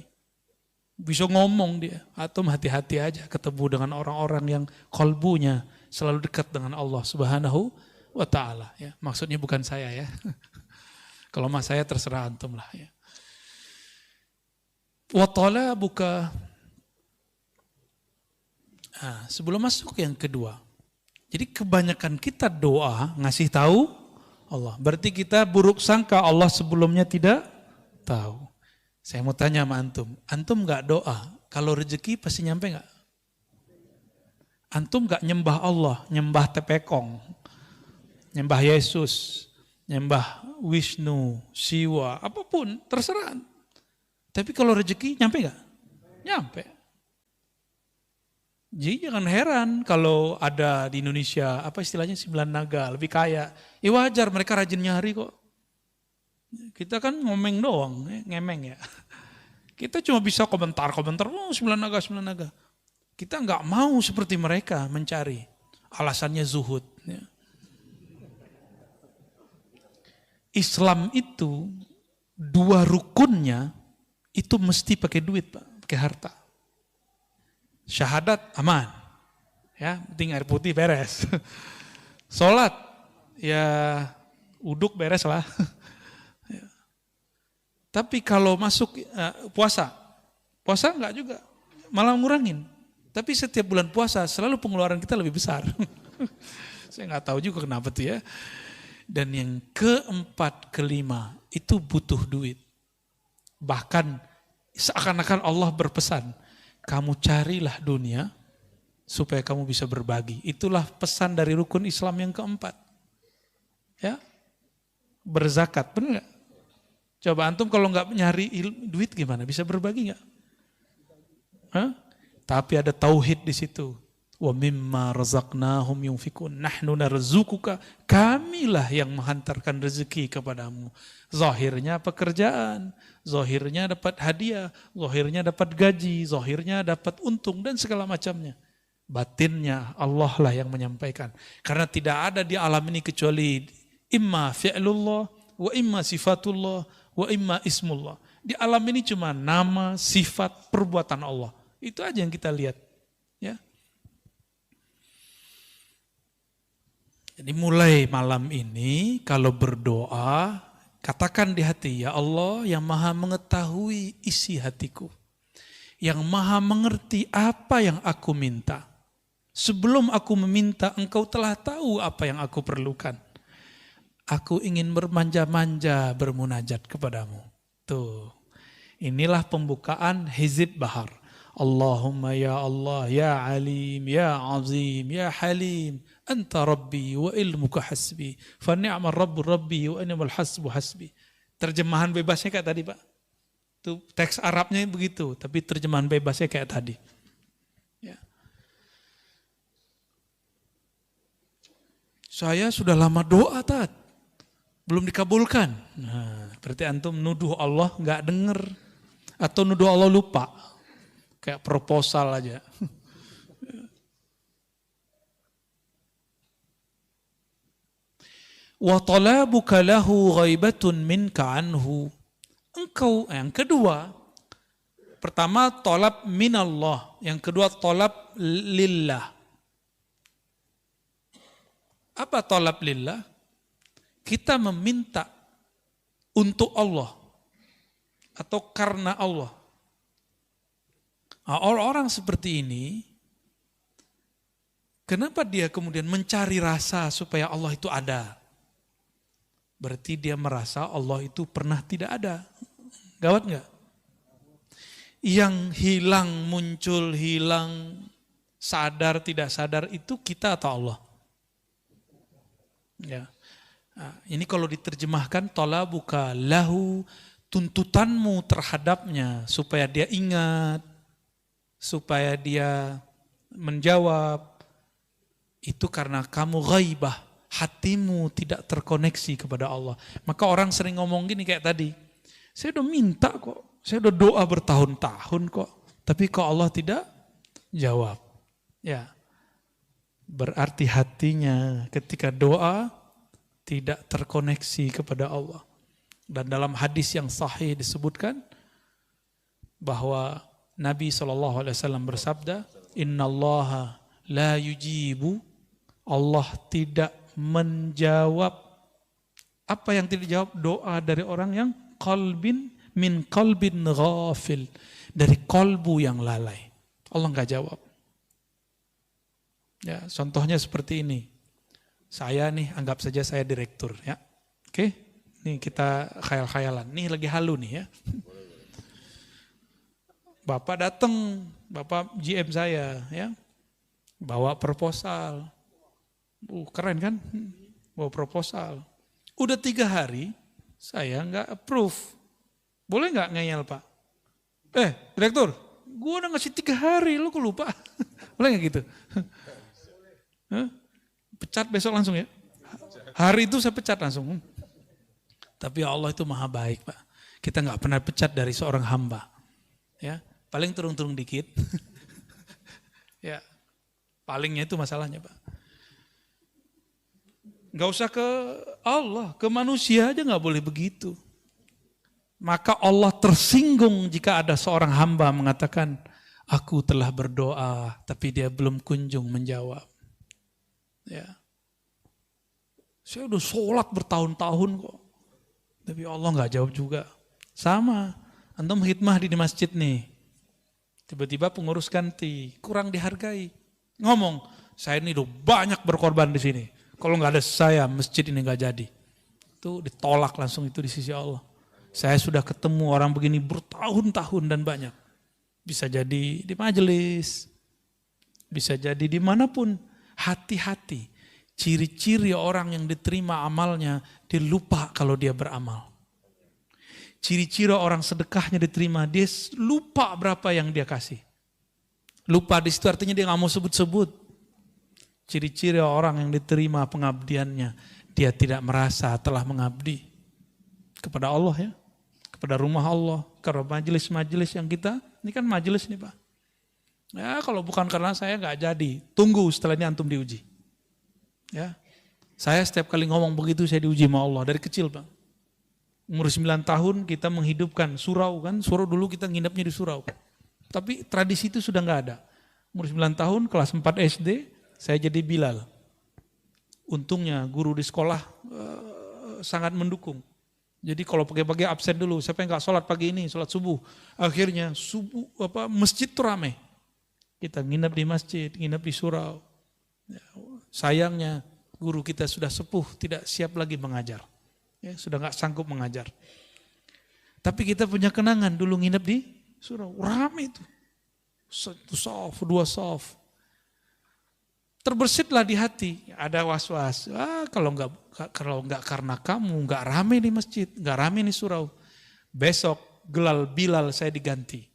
Bisa ngomong dia. Atau hati-hati aja ketemu dengan orang-orang yang kolbunya selalu dekat dengan Allah Subhanahu wa ta'ala ya. Maksudnya bukan saya ya. Kalau mas saya terserah antum lah ya. Wa talabuka. Nah, sebelum masuk yang kedua. Jadi kebanyakan kita doa ngasih tahu Allah. Berarti kita buruk sangka Allah sebelumnya tidak tahu. Saya mau tanya sama antum. Antum gak doa, kalau rezeki pasti nyampe gak? Antum gak nyembah Allah, nyembah tepekong, nyembah Yesus, nyembah Wisnu, Siwa, apapun, terserah. Tapi kalau rezeki nyampe gak? Nyampe. Jadi jangan heran kalau ada di Indonesia, apa istilahnya 9 naga, lebih kaya. Ya wajar, mereka rajin nyari kok. Kita kan ngomeng doang, ngemeng ya. Kita cuma bisa komentar-komentar, oh 9 naga, 9 naga. Kita nggak mau seperti mereka mencari. Alasannya zuhud. Ya. Islam itu 2 rukunnya itu mesti pakai duit Pak, pakai harta. Syahadat aman, ya penting air putih beres. Sholat, ya uduk beres lah. Ya. Tapi kalau masuk puasa enggak juga, malah ngurangin. Tapi setiap bulan puasa selalu pengeluaran kita lebih besar. Saya nggak tahu juga kenapa tuh ya. Dan yang keempat, kelima itu butuh duit. Bahkan seakan-akan Allah berpesan, kamu carilah dunia supaya kamu bisa berbagi. Itulah pesan dari rukun Islam yang keempat. Ya, berzakat, benar nggak? Coba antum kalau nggak nyari duit gimana? Bisa berbagi nggak? Tapi ada tauhid di situ. Wa mimma razaqnahum yunfikun. Nahnu narzuquka. Kamilah yang menghantarkan rezeki kepadamu. Zahirnya pekerjaan, zahirnya dapat hadiah, zahirnya dapat gaji, zahirnya dapat untung dan segala macamnya. Batinnya Allah lah yang menyampaikan. Karena tidak ada di alam ini kecuali imma fi'lullah, wa imma sifatullah, wa imma ismullah. Di alam ini cuma nama, sifat, perbuatan Allah. Itu aja yang kita lihat. Ya. Jadi mulai malam ini kalau berdoa, katakan di hati, ya Allah yang maha mengetahui isi hatiku. Yang maha mengerti apa yang aku minta. Sebelum aku meminta, engkau telah tahu apa yang aku perlukan. Aku ingin bermanja-manja bermunajat kepadamu. Tuh, inilah pembukaan Hizib Bahar. Allahumma ya Allah, ya Alim, ya Azim, ya Halim, Anta Rabbi wa ilmuka hasbi, fa ni'mal Rabbu Rabbi wa ni'mal hasbu hasbi. Terjemahan bebasnya kayak tadi Pak. Itu teks Arabnya begitu, tapi terjemahan bebasnya kayak tadi. Ya. Saya sudah lama doa Tat, belum dikabulkan. Nah, berarti antum nuduh Allah nggak denger atau nuduh Allah lupa. Kayak proposal aja. Wa talabuka lahu ghaibatun minka anhu. Engkau, yang kedua, pertama talab minallah, yang kedua talab lillah. Apa talab lillah? Kita meminta untuk Allah atau karena Allah. Nah, orang-orang seperti ini, kenapa dia kemudian mencari rasa supaya Allah itu ada? Berarti dia merasa Allah itu pernah tidak ada. Gawat nggak? Yang hilang, muncul, hilang, sadar, tidak sadar itu kita atau Allah? Ya. Nah, ini kalau diterjemahkan, talabuka lahu, tuntutanmu terhadapnya supaya dia ingat, supaya dia menjawab, itu karena kamu ghaibah, hatimu tidak terkoneksi kepada Allah. Maka orang sering ngomong gini kayak tadi, saya udah minta kok, saya udah doa bertahun-tahun kok, tapi kok Allah tidak jawab. Ya, berarti hatinya ketika doa tidak terkoneksi kepada Allah. Dan dalam hadis yang sahih disebutkan bahwa Nabi SAW bersabda, Innallaha la yujibu, Allah tidak menjawab. Apa yang tidak dijawab? Doa dari orang yang min qalbin ghafil, dari kolbu yang lalai. Allah enggak jawab. Ya, contohnya seperti ini. Saya nih, anggap saja saya direktur, ya. Oke, nih kita khayal-khayalan. Nih lagi halu nih ya. Bapak datang, Bapak GM saya, ya, bawa proposal. Keren kan? Bawa proposal. Udah 3 hari, saya nggak approve. Boleh nggak ngeyel Pak? Direktur, gue udah ngasih 3 hari, lu kok lupa? Boleh gak gitu? Hah? Pecat besok langsung ya? Hari itu saya pecat langsung. Tapi Allah itu maha baik Pak. Kita gak pernah pecat dari seorang hamba. Ya, paling turun-turun dikit. Ya, palingnya itu masalahnya Pak. Gak usah ke Allah, ke manusia aja gak boleh begitu. Maka Allah tersinggung jika ada seorang hamba mengatakan, aku telah berdoa, tapi dia belum kunjung menjawab. Ya, saya udah sholat bertahun-tahun kok, tapi Allah nggak jawab juga. Sama, antum khidmah di masjid nih, tiba-tiba pengurus ganti, kurang dihargai. Ngomong, saya ini udah banyak berkorban di sini. Kalau nggak ada saya, masjid ini nggak jadi. Itu ditolak langsung itu di sisi Allah. Saya sudah ketemu orang begini bertahun-tahun dan banyak. Bisa jadi di majelis, bisa jadi dimanapun. Hati-hati, ciri-ciri orang yang diterima amalnya, dia lupa kalau dia beramal. Ciri-ciri orang sedekahnya diterima, dia lupa berapa yang dia kasih. Lupa di situ artinya dia nggak mau sebut-sebut. Ciri-ciri orang yang diterima pengabdiannya, dia tidak merasa telah mengabdi kepada Allah ya. Kepada rumah Allah, karena majelis-majelis yang kita, ini kan majelis nih Pak. Ya kalau bukan karena saya nggak jadi, tunggu setelah ini antum diuji. Ya, saya setiap kali ngomong begitu saya diuji sama Allah dari kecil Pak. Umur 9 tahun kita menghidupkan surau kan, surau dulu kita nginepnya di surau. Tapi tradisi itu sudah nggak ada. Umur 9 tahun, kelas 4 SD, saya jadi Bilal. Untungnya guru di sekolah sangat mendukung. Jadi kalau pagi-pagi absen dulu, siapa yang nggak sholat pagi ini, sholat subuh. Akhirnya subuh masjid tuh rame. Kita nginep di masjid, nginep di surau. Ya, sayangnya guru kita sudah sepuh, tidak siap lagi mengajar. Ya, sudah nggak sanggup mengajar. Tapi kita punya kenangan dulu nginep di surau, rame itu. 1 shaf, 2 shaf. Terbesitlah di hati, ada was-was. Kalau nggak karena kamu, nggak rame di masjid, nggak rame di surau. Besok Bilal saya diganti.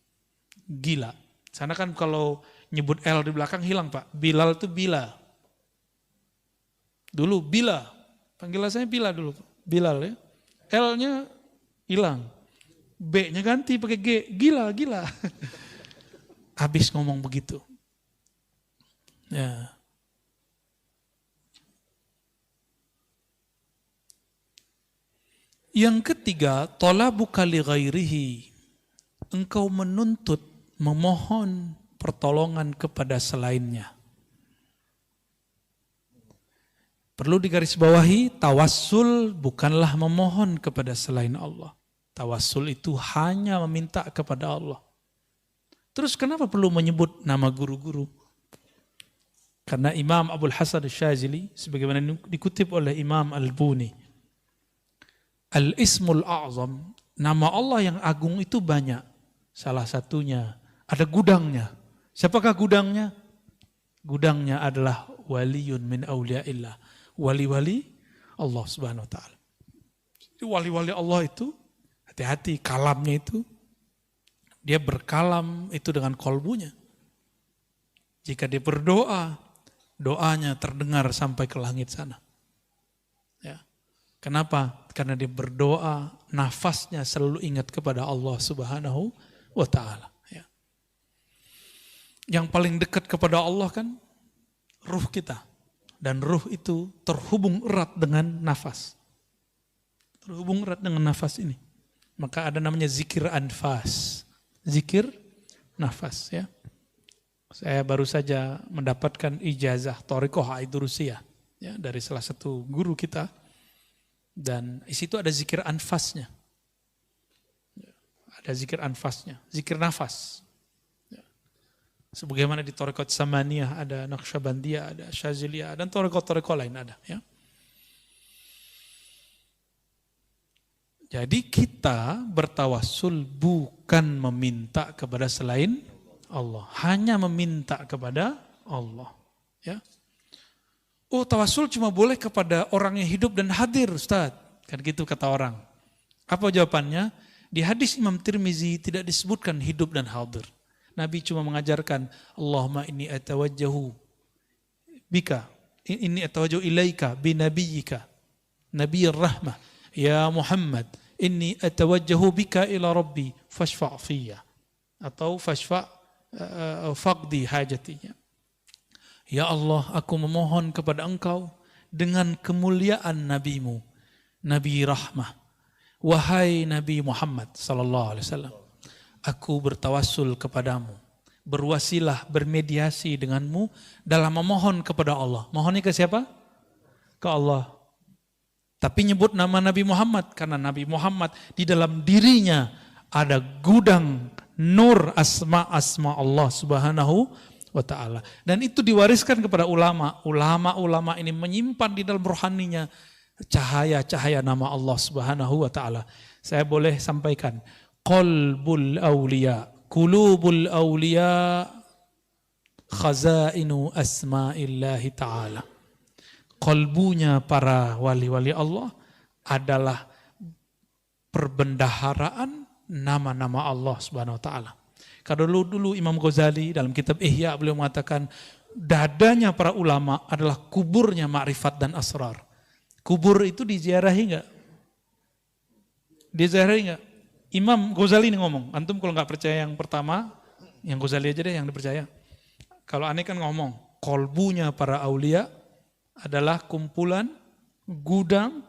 Gila. Sana kan kalau nyebut L di belakang hilang Pak. Bilal itu Bila. Dulu Bila. Panggilan saya Bila dulu. Bilal ya. L-nya hilang. B-nya ganti pakai G. Gila. Habis ngomong begitu. Ya. Yang ketiga, talabuka li ghairihi. Engkau menuntut, memohon pertolongan kepada selainnya. Perlu digarisbawahi, tawassul bukanlah memohon kepada selain Allah. Tawassul itu hanya meminta kepada Allah. Terus kenapa perlu menyebut nama guru-guru? Karena Imam Abul Hasan Asy-Syadzili, sebagaimana dikutip oleh Imam Al-Buni, Al-Ismul A'zam, nama Allah yang agung itu banyak. Salah satunya ada gudangnya. Siapakah gudangnya? Gudangnya adalah waliyun min awliyaillah. Wali-wali Allah Subhanahu wa taala. Wali-wali Allah itu hati-hati, kalamnya itu dia berkalam itu dengan kolbunya. Jika dia berdoa, doanya terdengar sampai ke langit sana. Ya. Kenapa? Karena dia berdoa, nafasnya selalu ingat kepada Allah Subhanahu wa ta'ala. Ya. Yang paling dekat kepada Allah kan ruh kita. Dan ruh itu terhubung erat dengan nafas. Terhubung erat dengan nafas ini. Maka ada namanya zikir anfas. Zikir nafas ya. Saya baru saja mendapatkan ijazah Thariqah Aidurusiyah ya, dari salah satu guru kita. Dan di situ ada zikir anfasnya. Ada zikir anfasnya, zikir nafas. Sebagaimana di Thariqat Samaniyah ada Naqsyabandiyah, ada Syadziliyah, dan Thariqat lain ada. Ya. Jadi kita bertawassul bukan meminta kepada selain Allah, hanya meminta kepada Allah. Ya. Oh, tawasul cuma boleh kepada orang yang hidup dan hadir, Ustaz. Kan gitu kata orang. Apa jawabannya? Di hadis Imam Tirmizi tidak disebutkan hidup dan hadir. Nabi cuma mengajarkan, Allahumma inni atawajjahu bika, inni atawajjahu ilaika binabiyyika, Nabiyyir rahmah, ya Muhammad, inni atawajjahu bika ila rabbi, fashfa' fiyya. Atau fashfa' faqdi hajatinya. Ya Allah, aku memohon kepada engkau dengan kemuliaan nabimu, Nabi rahmah. Wahai Nabi Muhammad sallallahu alaihi wasallam, aku bertawassul kepadamu, berwasilah, bermediasi denganmu dalam memohon kepada Allah. Mohonnya ke siapa? Ke Allah. Tapi nyebut nama Nabi Muhammad karena Nabi Muhammad di dalam dirinya ada gudang nur asma Allah Subhanahu wa ta'ala. Dan itu diwariskan kepada ulama. Ulama-ulama ini menyimpan di dalam rohaninya cahaya-cahaya nama Allah Subhanahu wa ta'ala. Saya boleh sampaikan, qalbul awliya, qulubul awliya, khazainu asma'illahi ta'ala. Qalbunya para wali-wali Allah adalah perbendaharaan nama-nama Allah Subhanahu wa ta'ala. Kalau dulu Imam Ghazali dalam kitab Ihya beliau mengatakan dadanya para ulama adalah kuburnya ma'rifat dan asrar. Kubur itu diziarahi enggak? Diziarahi enggak? Imam Ghazali ini ngomong, antum kalau enggak percaya yang pertama, yang Ghazali aja deh yang dipercaya. Kalau aneh kan ngomong, kolbunya para aulia adalah kumpulan, gudang,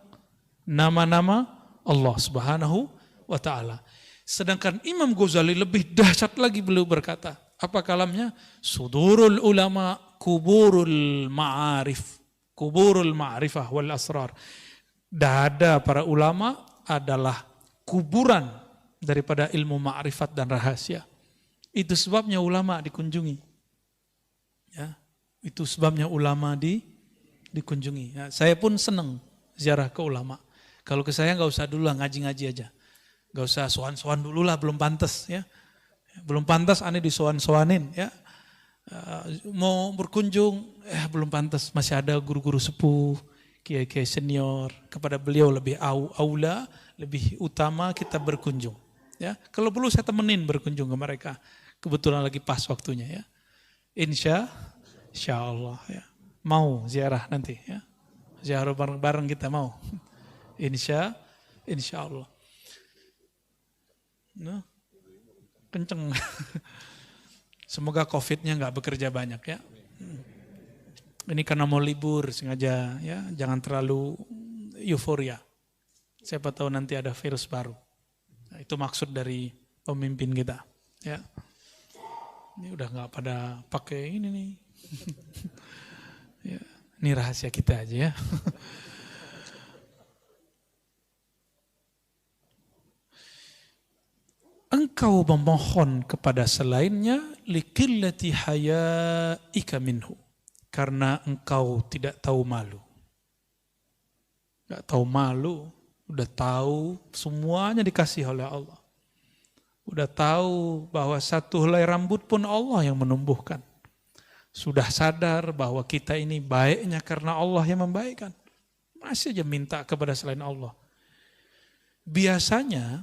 nama-nama Allah Subhanahu wa ta'ala. Sedangkan Imam Ghazali lebih dahsyat lagi, beliau berkata, apa kalamnya? Sudurul ulama kuburul ma'arif, kuburul ma'rifah wal asrar. Dada para ulama adalah kuburan daripada ilmu ma'rifat dan rahasia. Itu sebabnya ulama dikunjungi. Ya, itu sebabnya ulama dikunjungi. Ya, saya pun senang ziarah ke ulama. Kalau ke saya nggak usah dulu lah, ngaji-ngaji aja. Nggak usah soan-soan dulu lah, belum pantas ya. Belum pantas aneh disoan-soanin ya. Mau berkunjung, belum pantas, masih ada guru-guru sepuh, kiai-kiai senior. Kepada beliau lebih aula, lebih utama kita berkunjung. Ya, kalau perlu saya temenin berkunjung ke mereka. Kebetulan lagi pas waktunya ya. Insya Allah ya. Mau ziarah nanti ya. Ziarah bareng-bareng kita mau. Insya Allah. Nah, kenceng. Semoga COVID-nya nggak bekerja banyak ya. Ini karena mau libur sengaja ya, jangan terlalu euforia. Siapa tahu nanti ada virus baru. Nah, itu maksud dari pemimpin kita ya. Ini udah nggak pada pakai ini nih. Ya, ini rahasia kita aja ya. Engkau memohon kepada selainnya liqillati hayaika minhu, karena engkau tidak tahu malu. Enggak tahu malu, udah tahu semuanya dikasih oleh Allah. Udah tahu bahwa satu helai rambut pun Allah yang menumbuhkan. Sudah sadar bahwa kita ini baiknya karena Allah yang membaikkan. Masih aja minta kepada selain Allah. Biasanya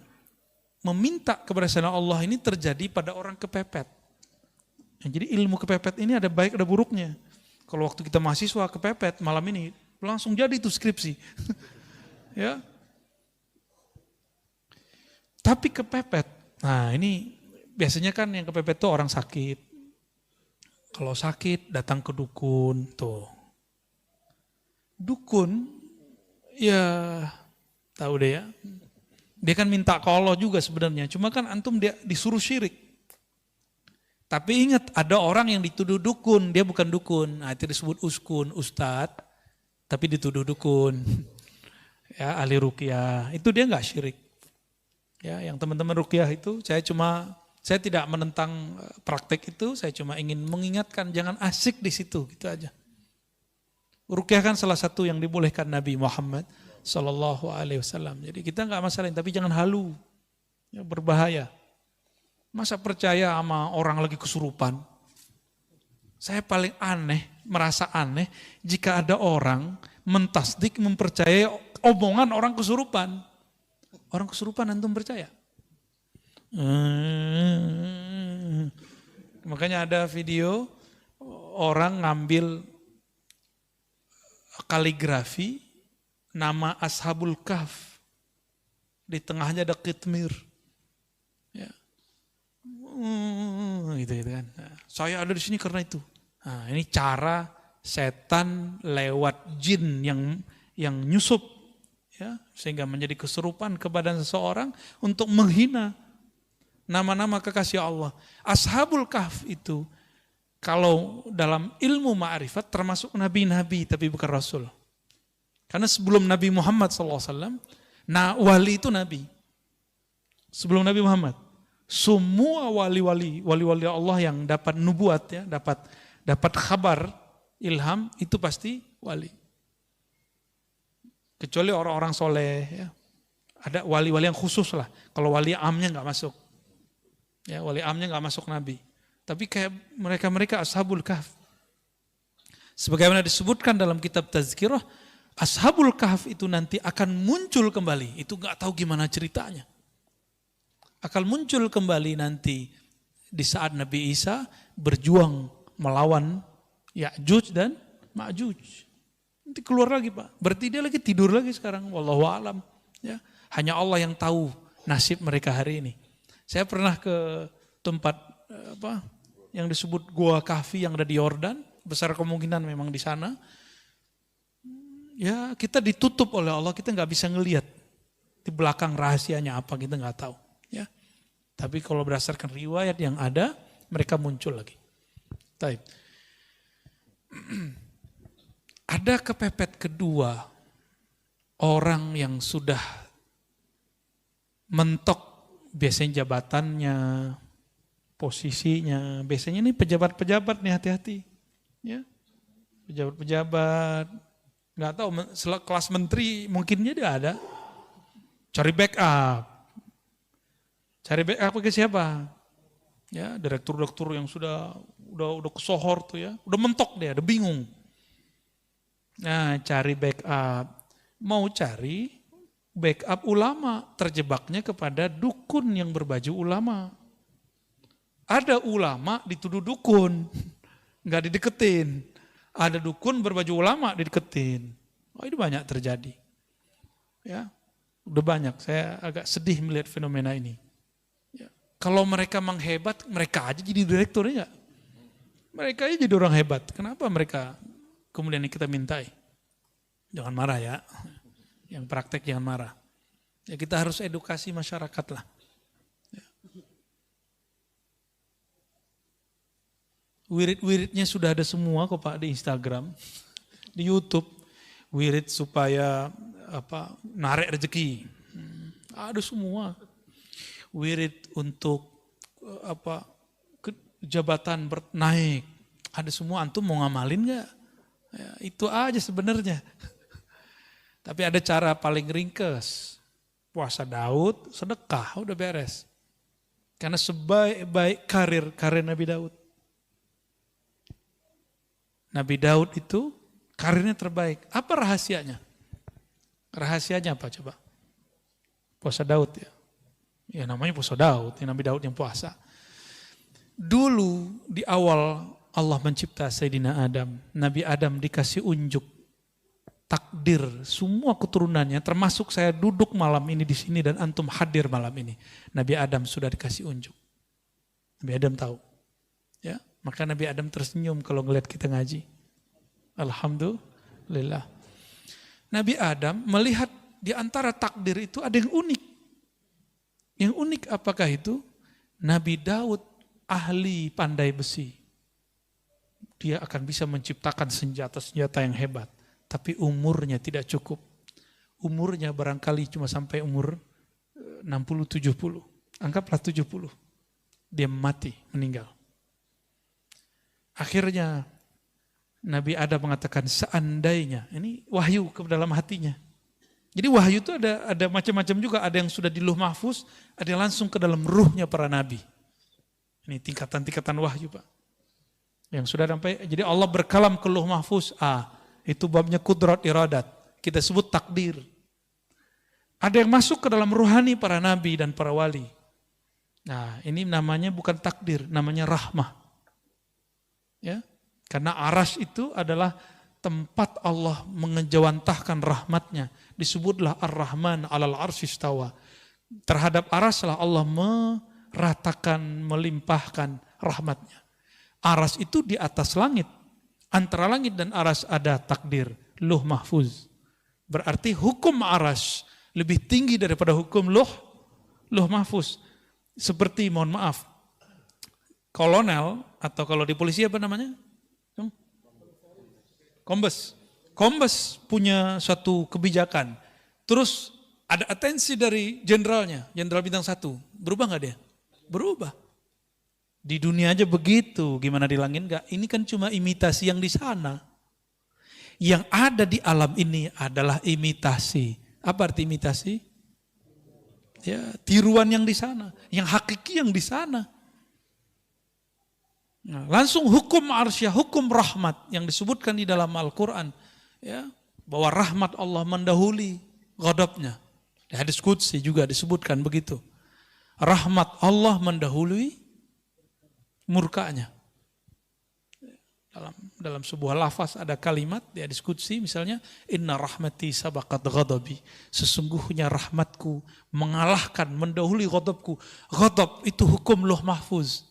meminta kepada selain Allah ini terjadi pada orang kepepet. Jadi ilmu kepepet ini ada baik ada buruknya. Kalau waktu kita mahasiswa kepepet malam ini langsung jadi itu skripsi. Ya. Tapi kepepet, nah ini biasanya kan yang kepepet tuh orang sakit. Kalau sakit datang ke dukun tuh. Dukun ya tahu deh ya. Dia kan minta ke Allah juga sebenarnya. Cuma kan antum dia disuruh syirik. Tapi ingat ada orang yang dituduh dukun, dia bukan dukun. Nah, itu disebut uskun, ustadz, tapi dituduh dukun. Ya, ahli ruqyah. Itu dia enggak syirik. Ya, yang teman-teman ruqyah itu saya tidak menentang praktek itu, saya cuma ingin mengingatkan jangan asik di situ, gitu aja. Ruqyah kan salah satu yang dibolehkan Nabi Muhammad Sallallahu Alaihi Wasallam. Jadi kita nggak masalah, tapi jangan halu, ya, berbahaya. Masa percaya sama orang lagi kesurupan? Saya paling merasa aneh jika ada orang mentasdik, mempercayai omongan orang kesurupan. Orang kesurupan antum percaya? Makanya ada video orang ngambil kaligrafi nama Ashabul Kahf. Di tengahnya ada kitmir. Ya. Gitu kan. Nah, saya ada di sini karena itu. Nah, ini cara setan lewat jin yang nyusup, ya, sehingga menjadi kesurupan ke badan seseorang untuk menghina nama-nama kekasih Allah. Ashabul Kahf itu kalau dalam ilmu ma'rifat termasuk nabi-nabi tapi bukan rasul. Karena sebelum Nabi Muhammad SAW, nah wali itu nabi. Sebelum Nabi Muhammad, semua wali-wali Allah yang dapat nubuat, ya, dapat kabar ilham itu pasti wali. Kecuali orang-orang soleh, ya. Ada wali-wali yang khusus lah. Kalau wali amnya nggak masuk, ya, wali amnya nggak masuk nabi. Tapi kayak mereka Ashabul Kahf. Sebagaimana disebutkan dalam kitab Tazkirah, Ashabul Kahf itu nanti akan muncul kembali. Itu nggak tahu gimana ceritanya. Akan muncul kembali nanti di saat Nabi Isa berjuang melawan Ya'juj dan Ma'juj. Nanti keluar lagi Pak. Berarti dia lagi tidur lagi sekarang. Wallahu a'lam. Ya, hanya Allah yang tahu nasib mereka hari ini. Saya pernah ke tempat yang disebut Gua Kahfi yang ada di Yordan. Besar kemungkinan memang di sana. Ya, kita ditutup oleh Allah, kita nggak bisa ngelihat di belakang rahasianya apa, kita nggak tahu. Ya, tapi kalau berdasarkan riwayat yang ada, mereka muncul lagi. Taib. Ada kepepet kedua, orang yang sudah mentok biasanya jabatannya, posisinya, biasanya ini pejabat-pejabat nih, hati-hati. Ya, pejabat-pejabat, nggak tahu kelas menteri mungkinnya dia ada. Cari backup ke siapa? Ya, direktur-direktur yang sudah kesohor tuh, ya, udah mentok dia, udah bingung. Nah, cari backup, mau cari backup ulama, terjebaknya kepada dukun yang berbaju ulama. Ada ulama dituduh dukun, nggak dideketin. Ada dukun berbaju ulama dideketin. Oh, ini banyak terjadi. Ya, udah banyak. Saya agak sedih melihat fenomena ini. Ya. Kalau mereka menghebat, mereka aja jadi direktur ya. Mereka aja jadi orang hebat. Kenapa mereka kemudian kita mintai? Jangan marah ya. Yang praktek jangan marah. Ya, kita harus edukasi masyarakat lah. Wirid-wiridnya sudah ada semua kok Pak di Instagram, di YouTube. Wirid supaya narik rezeki. Ada semua. Wirid untuk jabatan naik. Ada semua, antum mau ngamalin enggak? Ya, itu aja sebenarnya. Tapi ada cara paling ringkes. Puasa Daud, sedekah, udah beres. Karena sebaik-baik karir Nabi Daud. Nabi Daud itu karirnya terbaik. Apa rahasianya? Rahasianya apa coba? Puasa Daud ya. Ya namanya puasa Daud, ya Nabi Daud yang puasa. Dulu di awal Allah mencipta Sayyidina Adam. Nabi Adam dikasih unjuk takdir semua keturunannya, termasuk saya duduk malam ini di sini dan antum hadir malam ini. Nabi Adam sudah dikasih unjuk. Nabi Adam tahu. Ya, maka Nabi Adam tersenyum kalau ngelihat kita ngaji. Alhamdulillah. Nabi Adam melihat di antara takdir itu ada yang unik. Yang unik apakah itu? Nabi Daud ahli pandai besi. Dia akan bisa menciptakan senjata-senjata yang hebat. Tapi umurnya tidak cukup. Umurnya barangkali cuma sampai umur 60-70. Anggaplah 70. Dia mati, meninggal. Akhirnya Nabi Adam mengatakan seandainya, ini wahyu ke dalam hatinya. Jadi wahyu itu ada macam-macam juga, ada yang sudah di Lauh Mahfuz, ada yang langsung ke dalam ruhnya para nabi. Ini tingkatan-tingkatan wahyu Pak. Yang sudah sampai, jadi Allah berkalam ke Lauh Mahfuz, itu babnya kudrat iradat, kita sebut takdir. Ada yang masuk ke dalam ruhani para nabi dan para wali. Nah ini namanya bukan takdir, namanya rahmah. Ya, karena arsy itu adalah tempat Allah mengejawantahkan rahmatnya. Disebutlah Ar-Rahman 'alal arsy istawa. Terhadap arsy lah Allah meratakan, melimpahkan rahmatnya. Arsy itu di atas langit. Antara langit dan arsy ada takdir, Lauh Mahfuz. Berarti hukum arsy lebih tinggi daripada hukum Lauh Mahfuz. Seperti, mohon maaf, kolonel, atau kalau di polisi apa namanya? Kombes punya suatu kebijakan. Terus ada atensi dari jenderalnya, jenderal bintang 1. Berubah nggak dia? Berubah. Di dunia aja begitu, gimana di langit nggak? Ini kan cuma imitasi yang di sana. Yang ada di alam ini adalah imitasi. Apa arti imitasi? Ya, tiruan yang di sana, yang hakiki yang di sana. Nah, langsung hukum arsyah, hukum rahmat yang disebutkan di dalam Al-Quran, ya, bahwa rahmat Allah mendahului ghadabnya. Di hadis qudsi juga disebutkan begitu. Rahmat Allah mendahului murkanya. Dalam sebuah lafaz ada kalimat di hadis qudsi misalnya, inna rahmati sabaqat ghadabi. Sesungguhnya rahmatku mengalahkan, mendahului ghadabku. Ghadab itu hukum Lauh Mahfuz,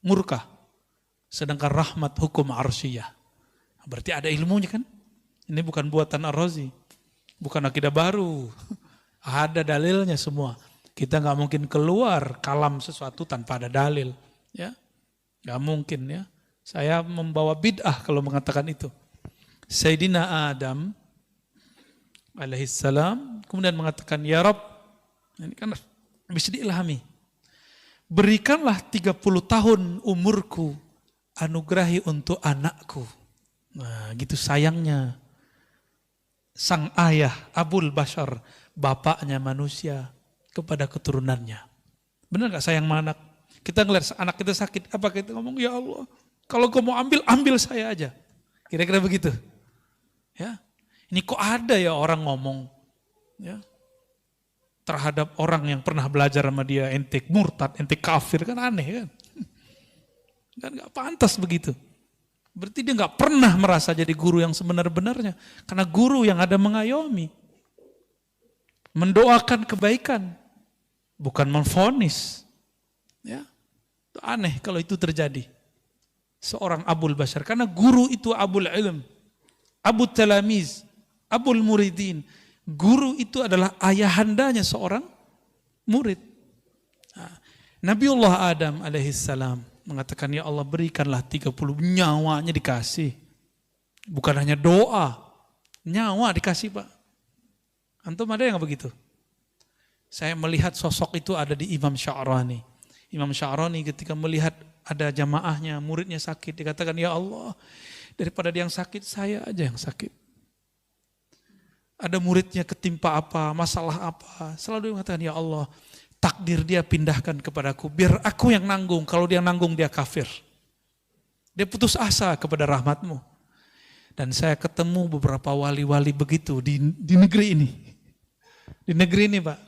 murka. Sedangkan rahmat hukum arsyiyah. Berarti ada ilmunya kan? Ini bukan buatan Ar-Razi, bukan akidah baru. Ada dalilnya semua. Kita nggak mungkin keluar kalam sesuatu tanpa ada dalil, ya, nggak mungkin ya. Saya membawa bid'ah kalau mengatakan itu. Sayyidina Adam alaihissalam kemudian mengatakan, ya Rabb, ini kan bisa diilhami. Berikanlah 30 tahun umurku, anugerahi untuk anakku. Nah, gitu sayangnya sang ayah Abul Bashar, bapaknya manusia, kepada keturunannya. Benar gak sayang sama anak? Kita ngeliat anak kita sakit, apa kita ngomong, ya Allah, kalau kau mau ambil saya aja. Kira-kira begitu. Ya, ini kok ada ya orang ngomong, ya, terhadap orang yang pernah belajar sama dia, ente murtad, ente kafir, kan aneh kan? Kan gak pantas begitu. Berarti dia gak pernah merasa jadi guru yang sebenar-benarnya. Karena guru yang ada mengayomi, mendoakan kebaikan, bukan memvonis. Ya, itu aneh kalau itu terjadi. Seorang Abul Bashar, karena guru itu Abul Ilm, Abu Talamiz, Abul Muridin. Guru itu adalah ayahandanya seorang murid. Nah, Nabiullah Adam alaihissalam mengatakan, ya Allah, berikanlah 30, nyawanya dikasih. Bukan hanya doa, nyawa dikasih, Pak. Antum ada yang begitu? Saya melihat sosok itu ada di Imam Sya'rani. Imam Sya'rani ketika melihat ada jamaahnya, muridnya sakit, dikatakan, ya Allah, daripada dia yang sakit, saya aja yang sakit. Ada muridnya ketimpa apa, masalah apa, selalu dia mengatakan, ya Allah, takdir dia pindahkan kepadaku, biar aku yang nanggung, kalau dia nanggung dia kafir. Dia putus asa kepada rahmatmu. Dan saya ketemu beberapa wali-wali begitu di negeri ini. Di negeri ini, Pak.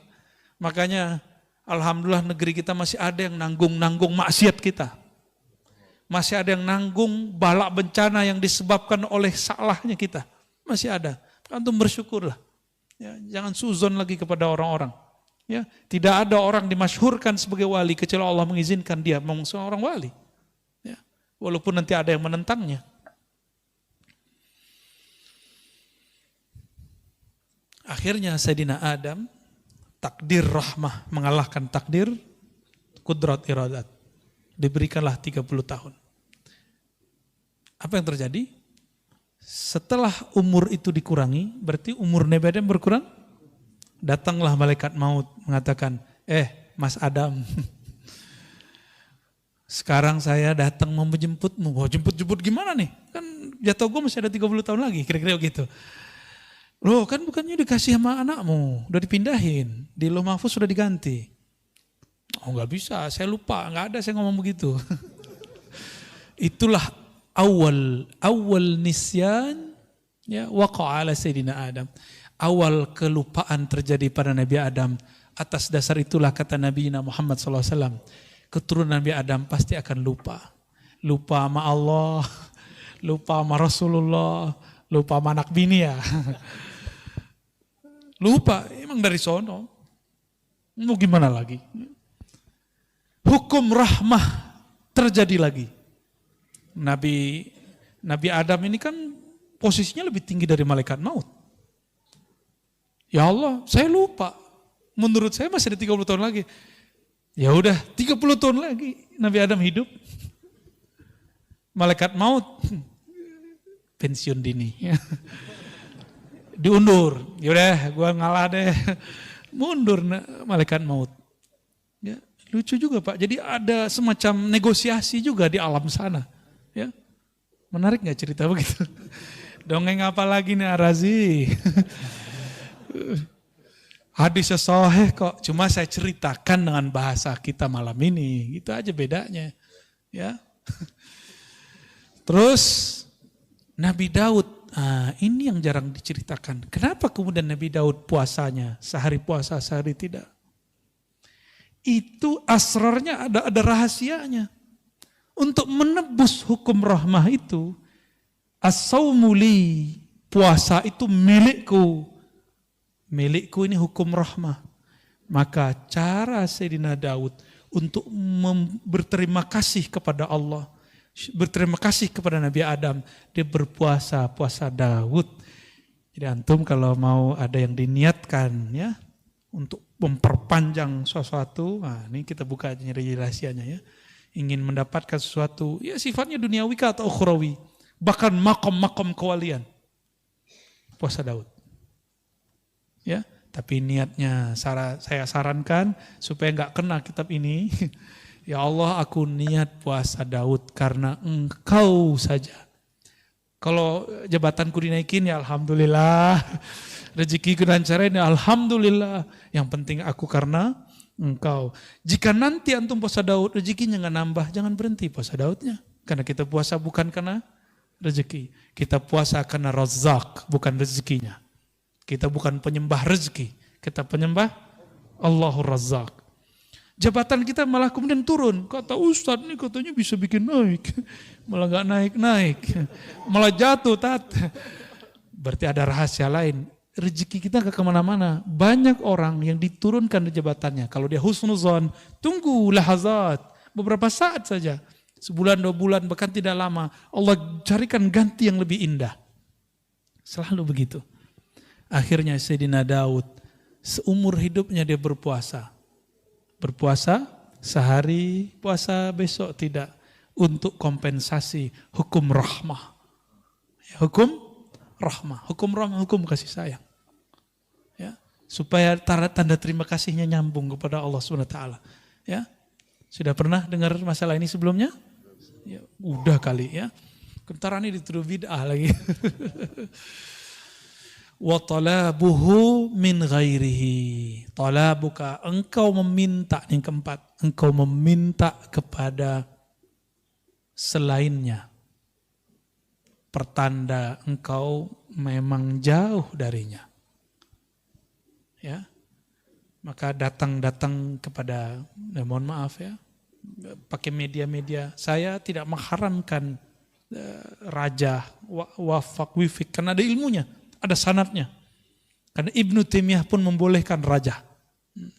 Makanya alhamdulillah negeri kita masih ada yang nanggung maksiat kita. Masih ada yang nanggung bala bencana yang disebabkan oleh salahnya kita. Masih ada. Antum bersyukurlah. Ya, jangan suzon lagi kepada orang-orang. Ya, tidak ada orang dimasyhurkan sebagai wali kecuali Allah mengizinkan dia memang seorang wali. Ya, walaupun nanti ada yang menentangnya. Akhirnya Sayyidina Adam, takdir rahmah mengalahkan takdir kudrat iradat. Diberikanlah 30 tahun. Apa yang terjadi? Setelah umur itu dikurangi, berarti umur Nabi Adam berkurang. Datanglah malaikat maut mengatakan, Mas Adam, sekarang saya datang mau menjemputmu. Wah, jemput gimana nih? Kan jatuh gue masih ada 30 tahun lagi, kira-kira begitu. Loh, kan bukannya dikasih sama anakmu, udah dipindahin, di Lauh Mahfuz sudah diganti. Oh, nggak bisa, saya lupa, nggak ada saya ngomong begitu. Itulah awal nisyan, ya, waqa'a ala Sayyidina Adam. Awal kelupaan terjadi pada Nabi Adam. Atas dasar itulah kata Nabi Muhammad SAW, keturunan Nabi Adam pasti akan lupa. lupa sama Allah, lupa sama Rasulullah, lupa sama anak bini ya. Lupa, emang dari sono. Mau gimana lagi? Hukum rahmah terjadi lagi. Nabi Adam ini kan posisinya lebih tinggi dari malaikat maut. Ya Allah, saya lupa. Menurut saya masih ada 30 tahun lagi. Ya udah, 30 tahun lagi Nabi Adam hidup. Malaikat maut pensiun dini. Diundur. Ya udah, gua ngalah deh. Mundur malaikat maut. Ya, lucu juga Pak. Jadi ada semacam negosiasi juga di alam sana. Ya. Menarik nggak cerita begitu? Dongeng apa lagi nih Arazi? Hadisnya sahih kok. Cuma saya ceritakan dengan bahasa kita malam ini. Itu aja bedanya. Ya. Terus Nabi Daud. Ini yang jarang diceritakan. Kenapa kemudian Nabi Daud puasanya sehari puasa, sehari tidak? Itu asrarnya ada rahasianya. Untuk menebus hukum rahmah itu, as-saumu li, puasa itu milikku. Milikku ini hukum rahmah. Maka cara Sayyidina Daud untuk berterima kasih kepada Allah, berterima kasih kepada Nabi Adam, dia berpuasa, puasa Daud. Jadi antum kalau mau ada yang diniatkan ya untuk memperpanjang sesuatu, ini kita buka aja rahasianya ya. Ingin mendapatkan sesuatu, ya sifatnya duniawi atau ukhrawi, bahkan makom kewalian. Puasa Daud. Ya, tapi niatnya saya sarankan supaya enggak kena kitab ini. Ya Allah, aku niat puasa Daud karena Engkau saja. Kalau jabatanku dinaikin ya alhamdulillah. Rezekiku dilancarin ya alhamdulillah. Yang penting aku karena Engkau. Jika nanti antum puasa Daud rezekinya enggak nambah, jangan berhenti puasa Daudnya. Karena kita puasa bukan karena rezeki. Kita puasa karena Razzaq, bukan rezekinya. Kita bukan penyembah rezeki, kita penyembah Allahur Razzaq. Jabatan kita malah kemudian turun. Kata Ustadz ini katanya bisa bikin naik. Malah gak naik-naik. Malah jatuh. Berarti ada rahasia lain. Rezeki kita gak kemana-mana. Banyak orang yang diturunkan di jabatannya. Kalau dia husnuzon, tunggu lahazat. Beberapa saat saja. Sebulan, 2 bulan, bahkan tidak lama. Allah carikan ganti yang lebih indah. Selalu begitu. Akhirnya Sayyidina Daud, seumur hidupnya dia berpuasa. Berpuasa sehari, puasa besok tidak. Untuk kompensasi hukum rahmah. Hukum rahmah. Hukum rahmah, hukum kasih sayang. Ya, supaya tanda terima kasihnya nyambung kepada Allah SWT. Ya, sudah pernah dengar masalah ini sebelumnya? Ya, udah kali ya. Kentara ini dituduh bid'ah lagi. Wa talabuhu min ghairihi. Talabuka, engkau meminta, yang keempat, engkau meminta kepada selainnya. Pertanda engkau memang jauh darinya. Ya. Maka datang kepada, mohon maaf ya, pakai media-media. Saya tidak mengharamkan raja, wafak, wifik, karena ada ilmunya. Ada sanadnya. Karena Ibnu Taimiyah pun membolehkan raja.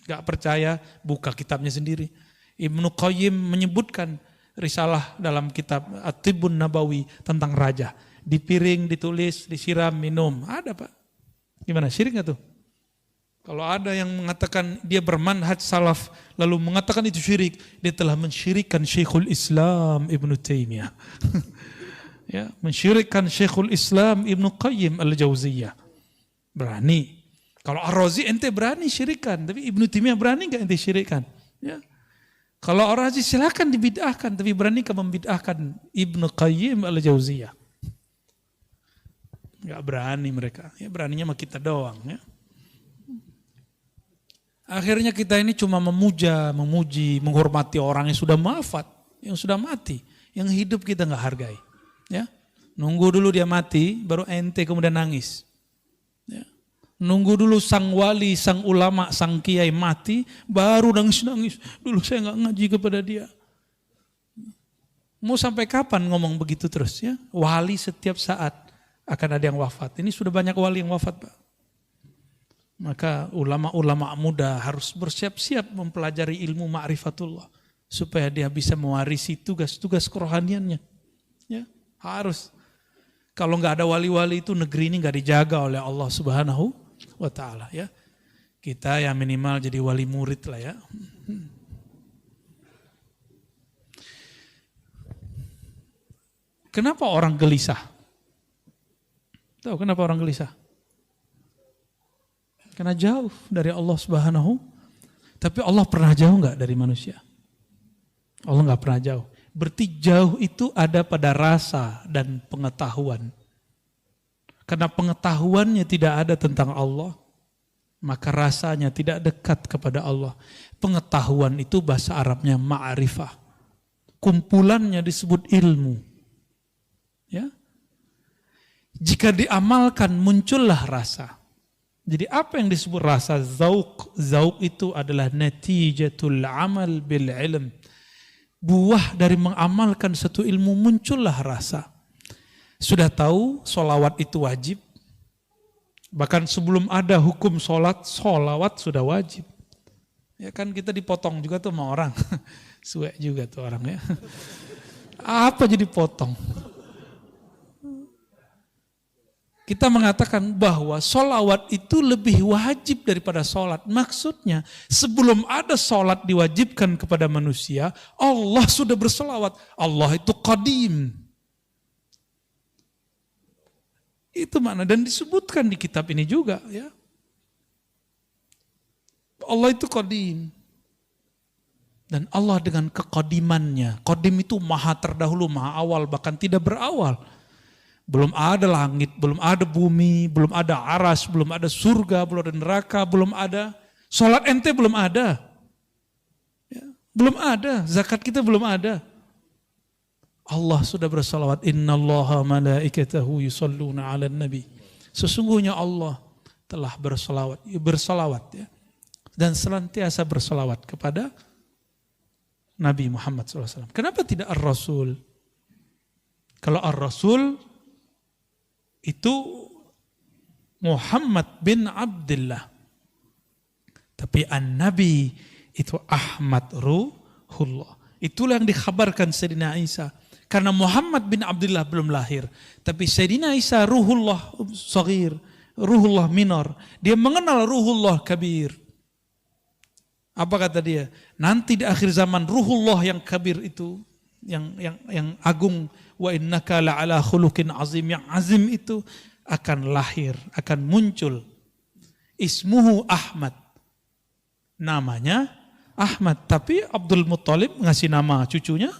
Gak percaya, buka kitabnya sendiri. Ibnu Qayyim menyebutkan risalah dalam kitab At-Tibbun Nabawi tentang raja. Di piring, ditulis, disiram, minum. Ada Pak. Gimana, syirik gak tuh? Kalau ada yang mengatakan dia bermanhaj salaf, lalu mengatakan itu syirik, dia telah mensyirikkan Syekhul Islam Ibnu Taimiyah. Ya, mensyirikkan Syekhul Islam Ibnu Qayyim Al-Jauziyah. Berani. Kalau Ar-Razi ente berani syirikan, tapi Ibnu Taimiyah berani enggak ente syirikan? Ya. Kalau Ar-Razi silakan dibid'ahkan, tapi berani enggak membid'ahkan Ibnu Qayyim Al-Jauziyah? Enggak berani mereka. Ya, beraninya sama kita doang ya. Akhirnya kita ini cuma memuja, memuji, menghormati orang yang sudah wafat, yang sudah mati, yang hidup kita enggak hargai. Ya, nunggu dulu dia mati, baru ente kemudian nangis. Ya. Nunggu dulu sang wali, sang ulama, sang kiai mati, baru nangis-nangis. Dulu saya nggak ngaji kepada dia. Mau sampai kapan ngomong begitu terus ya? Wali setiap saat akan ada yang wafat. Ini sudah banyak wali yang wafat, Pak. Maka ulama-ulama muda harus bersiap-siap mempelajari ilmu ma'rifatullah supaya dia bisa mewarisi tugas-tugas kerohaniannya. Ya, harus. Kalau nggak ada wali-wali itu negeri ini nggak dijaga oleh Allah Subhanahu wa taala ya. Kita yang minimal jadi wali murid lah ya. Kenapa orang gelisah? Tahu kenapa orang gelisah? Karena jauh dari Allah Subhanahu. Tapi Allah pernah jauh nggak dari manusia? Allah nggak pernah jauh. Berarti jauh itu ada pada rasa dan pengetahuan. Karena pengetahuannya tidak ada tentang Allah, maka rasanya tidak dekat kepada Allah. Pengetahuan itu bahasa Arabnya ma'rifah. Kumpulannya disebut ilmu. Ya. Jika diamalkan muncullah rasa. Jadi apa yang disebut rasa? Zauq. Zauq itu adalah natijatul amal bil ilm. Buah dari mengamalkan satu ilmu muncullah rasa. Sudah tahu sholawat itu wajib. Bahkan sebelum ada hukum sholawat sudah wajib. Ya kan kita dipotong juga tuh sama orang. Suek juga tuh orang ya. Apa jadi potong? Kita mengatakan bahwa sholawat itu lebih wajib daripada sholat. Maksudnya sebelum ada sholat diwajibkan kepada manusia, Allah sudah bersolawat. Allah itu qadim. Itu makna dan disebutkan di kitab ini juga ya. Allah itu qadim. Dan Allah dengan kekodimannya. Qadim itu maha terdahulu, maha awal, bahkan tidak berawal. Belum ada langit, belum ada bumi, belum ada aras, belum ada surga, belum ada neraka, belum ada. Sholat ente belum ada. Ya, belum ada, zakat kita belum ada. Allah sudah bersalawat. Innallaha malaikatahu yusalluna ala nabi. Sesungguhnya Allah telah bersalawat ya. Dan senantiasa bersalawat kepada Nabi Muhammad SAW. Kenapa tidak ar-Rasul? Kalau ar-Rasul itu Muhammad bin Abdullah. Tapi an-Nabi itu Ahmad Ruhullah. Itulah yang dikhabarkan Sayyidina Isa. Karena Muhammad bin Abdullah belum lahir. Tapi Sayyidina Isa Ruhullah Saghir, Ruhullah Minor. Dia mengenal Ruhullah Kabir. Apa kata dia? Nanti di akhir zaman Ruhullah yang Kabir itu, yang agung, wa innaka la'ala khuluqin azim, yang azim itu akan lahir, akan muncul. Ismuhu Ahmad. Namanya Ahmad, tapi Abdul Muttalib ngasih nama cucunya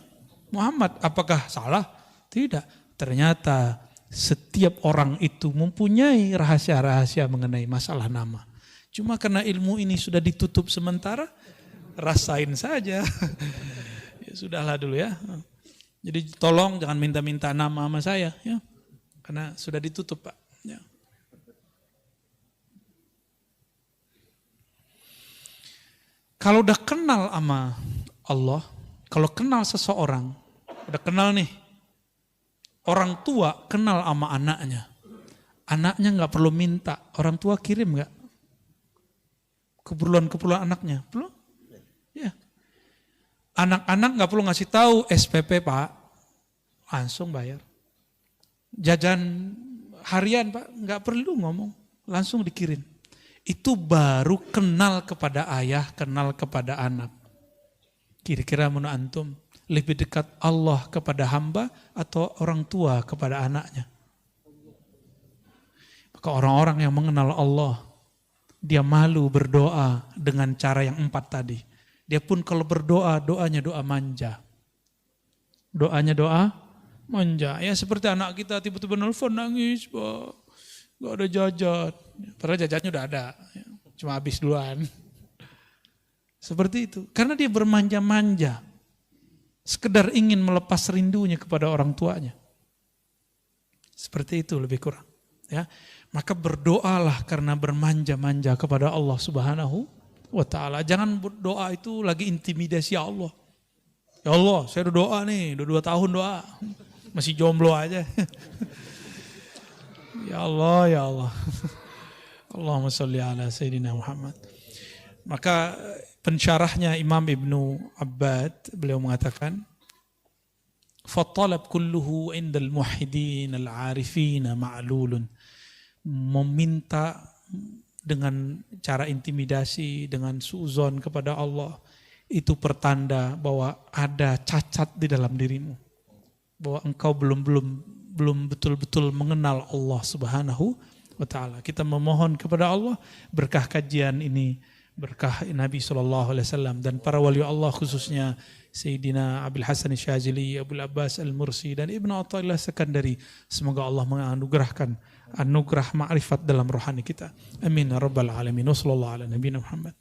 Muhammad. Apakah salah? Tidak. Ternyata setiap orang itu mempunyai rahasia-rahasia mengenai masalah nama. Cuma karena ilmu ini sudah ditutup sementara, rasain saja. Ya sudahlah dulu ya. Jadi tolong jangan minta-minta nama sama saya ya. Karena sudah ditutup, Pak. Ya. Kalau udah kenal sama Allah, kalau kenal seseorang, udah kenal nih. Orang tua kenal sama anaknya. Anaknya nggak perlu minta, orang tua kirim nggak? Keperluan anaknya, belum? Ya. Anak-anak nggak perlu ngasih tahu SPP Pak, langsung bayar. Jajan harian Pak, nggak perlu ngomong, langsung dikirim. Itu baru kenal kepada ayah, kenal kepada anak. Kira-kira menurut antum lebih dekat Allah kepada hamba atau orang tua kepada anaknya? Maka orang-orang yang mengenal Allah, dia malu berdoa dengan cara yang 4 tadi. Dia pun kalau berdoa, doanya doa manja. Doanya doa manja. Ya seperti anak kita tiba-tiba nelfon nangis, Pak. Gak ada jajan. Padahal jajannya udah ada. Cuma habis duluan. Seperti itu. Karena dia bermanja-manja. Sekedar ingin melepas rindunya kepada orang tuanya. Seperti itu lebih kurang. Ya. Maka berdoalah karena bermanja-manja kepada Allah Subhanahu wa ta'ala. Jangan berdoa itu lagi intimidasi Allah. Ya Allah, saya udah doa nih, udah 2 tahun doa. Masih jomblo aja. Ya Allah, ya Allah. Allahumma sholli ala Sayyidina Muhammad. Maka pensyarahnya Imam Ibnu Abbad, beliau mengatakan, فَالطَّلَبْ كُلُّهُ عِنْدَ الْمُوحِدِينَ الْعَارِفِينَ مَعْلُولٌ. Meminta dengan cara intimidasi, dengan suuzon kepada Allah, itu pertanda bahwa ada cacat di dalam dirimu. Bahwa engkau belum betul-betul mengenal Allah Subhanahu wa ta'ala. Kita memohon kepada Allah berkah kajian ini, berkah Nabi SAW dan para wali Allah, khususnya Sayyidina Abil Hasan Syazili, Abul Abbas Al-Mursi dan Ibnu Athaillah Sekandari. Semoga Allah menganugerahkan anugerah ma'rifat dalam rohani kita. Amin ya rabbal alamin. Wassallallahu ala nabiyina Muhammad.